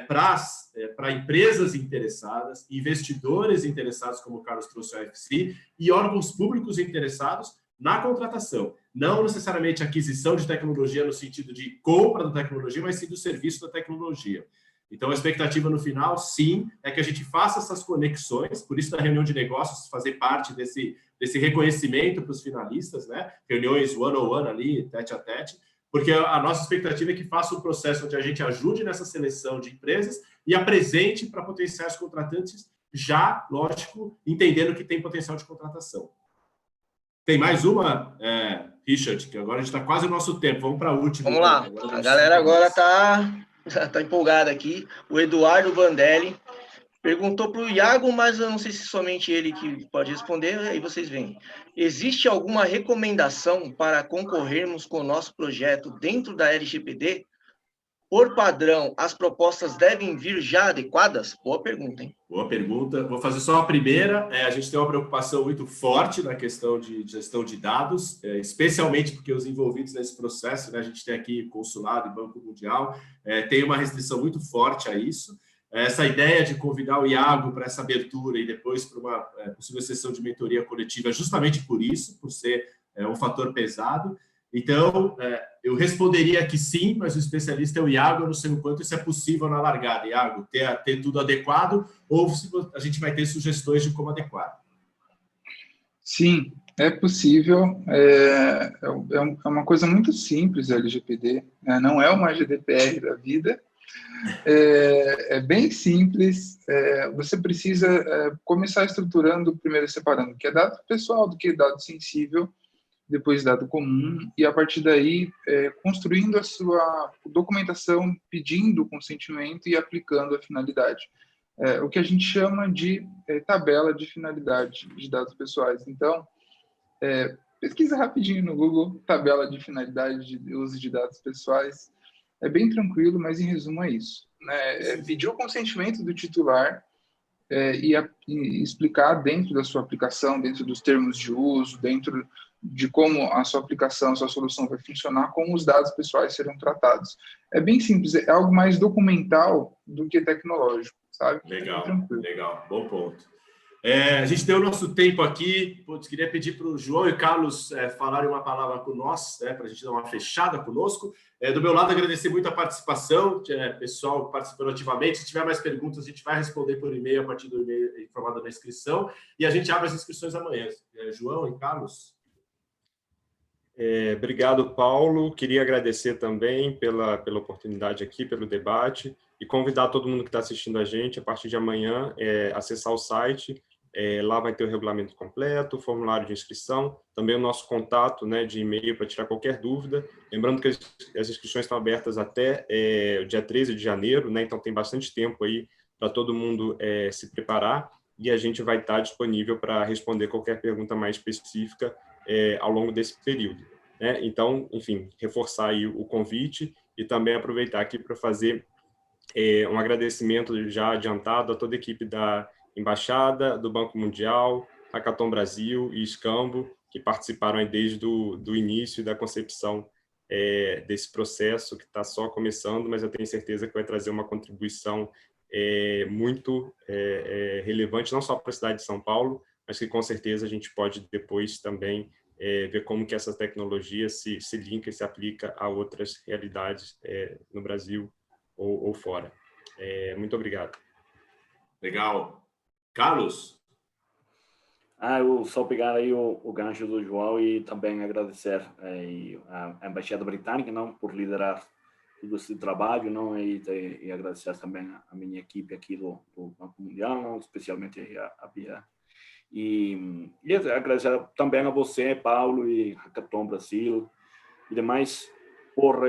para empresas interessadas, investidores interessados, como o Carlos trouxe a UFC, e órgãos públicos interessados na contratação. Não necessariamente aquisição de tecnologia no sentido de compra da tecnologia, mas sim do serviço da tecnologia. Então, a expectativa no final, sim, é que a gente faça essas conexões, por isso, na reunião de negócios, fazer parte desse reconhecimento para os finalistas, né? Reuniões one-on-one ali, tete a tete, porque a nossa expectativa é que faça um processo onde a gente ajude nessa seleção de empresas e apresente para potenciais contratantes já, lógico, entendendo que tem potencial de contratação. Tem mais uma, Richard, que agora a gente está quase no nosso tempo, vamos para a última. Vamos lá, a galera agora está empolgada aqui. O Eduardo Vandelli perguntou para o Iago, mas eu não sei se somente ele que pode responder, aí vocês veem. Existe alguma recomendação para concorrermos com o nosso projeto dentro da LGPD? Por padrão, as propostas devem vir já adequadas? Boa pergunta, hein? Boa pergunta. Vou fazer só a primeira. A gente tem uma preocupação muito forte na questão de gestão de dados, especialmente porque os envolvidos nesse processo, né, a gente tem aqui Consulado e Banco Mundial, tem uma restrição muito forte a isso. Essa ideia de convidar o Iago para essa abertura e depois para uma possível sessão de mentoria coletiva, justamente por isso, por ser um fator pesado. Então, eu responderia que sim, mas o especialista é o Iago, eu não sei o quanto isso é possível na largada. Iago, ter tudo adequado ou se a gente vai ter sugestões de como adequar? Sim, é possível. É uma coisa muito simples a LGPD, né? Não é uma GDPR da vida. É bem simples. Você precisa começar estruturando, primeiro separando o que é dado pessoal do que é dado sensível, depois dado comum, e a partir daí construindo a sua documentação, pedindo o consentimento e aplicando a finalidade. O que a gente chama de tabela de finalidade de dados pessoais. Então, pesquisa rapidinho no Google, tabela de finalidade de uso de dados pessoais. É bem tranquilo, mas em resumo é isso, né? Pedir o consentimento do titular e explicar dentro da sua aplicação, dentro dos termos de uso, dentro de como a sua aplicação, a sua solução vai funcionar, como os dados pessoais serão tratados. É bem simples, é algo mais documental do que tecnológico, sabe? Legal, legal, bom ponto. A gente tem o nosso tempo aqui, queria pedir para o João e Carlos falarem uma palavra com nós, para a gente dar uma fechada conosco. Do meu lado, agradecer muito a participação, pessoal participando ativamente. Se tiver mais perguntas, a gente vai responder por e-mail, a partir do e-mail informado na inscrição, e a gente abre as inscrições amanhã. João e Carlos? Obrigado, Paulo. Queria agradecer também pela oportunidade aqui, pelo debate, e convidar todo mundo que está assistindo a gente, a partir de amanhã, acessar o site. Lá vai ter o regulamento completo, o formulário de inscrição, também o nosso contato, né, de e-mail para tirar qualquer dúvida. Lembrando que as inscrições estão abertas até o dia 13 de janeiro, né, então tem bastante tempo aí para todo mundo se preparar, e a gente vai estar disponível para responder qualquer pergunta mais específica ao longo desse período, né? Então, enfim, reforçar aí o convite e também aproveitar aqui para fazer um agradecimento já adiantado a toda a equipe da Embaixada, do Banco Mundial, Hackathon Brasil e Scambo, que participaram aí desde o início da concepção desse processo, que está só começando, mas eu tenho certeza que vai trazer uma contribuição muito relevante, não só para a cidade de São Paulo, mas que com certeza a gente pode depois também ver como que essa tecnologia se linka e se aplica a outras realidades no Brasil ou fora. Muito obrigado. Legal. Carlos? Eu só pegar aí o gancho do João e também agradecer a Embaixada Britânica, não, por liderar todo esse trabalho, não, e agradecer também a minha equipe aqui do Banco Mundial, não, especialmente a Bia. E agradecer também a você, Paulo, e Hackathon Brasil e demais, por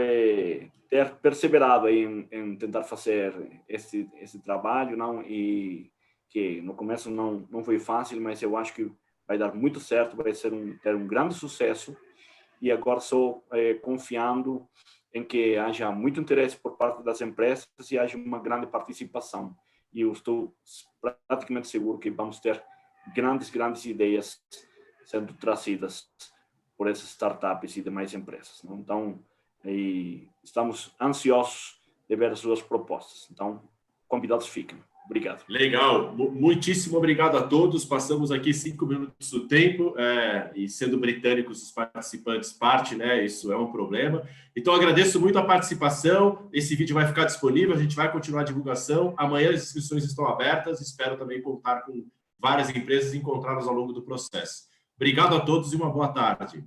ter perseverado em tentar fazer esse trabalho, não, e que no começo não foi fácil, mas eu acho que vai dar muito certo, vai ter um grande sucesso, e agora só confiando em que haja muito interesse por parte das empresas e haja uma grande participação. E eu estou praticamente seguro que vamos ter grandes ideias sendo trazidas por essas startups e demais empresas, não? Então, estamos ansiosos de ver as suas propostas. Então, convidados fiquem. Obrigado. Legal. Muitíssimo obrigado a todos. Passamos aqui 5 minutos do tempo, e sendo britânicos os participantes parte, né? Isso é um problema. Então, agradeço muito a participação. Esse vídeo vai ficar disponível, a gente vai continuar a divulgação. Amanhã as inscrições estão abertas. Espero também contar com várias empresas encontradas ao longo do processo. Obrigado a todos e uma boa tarde.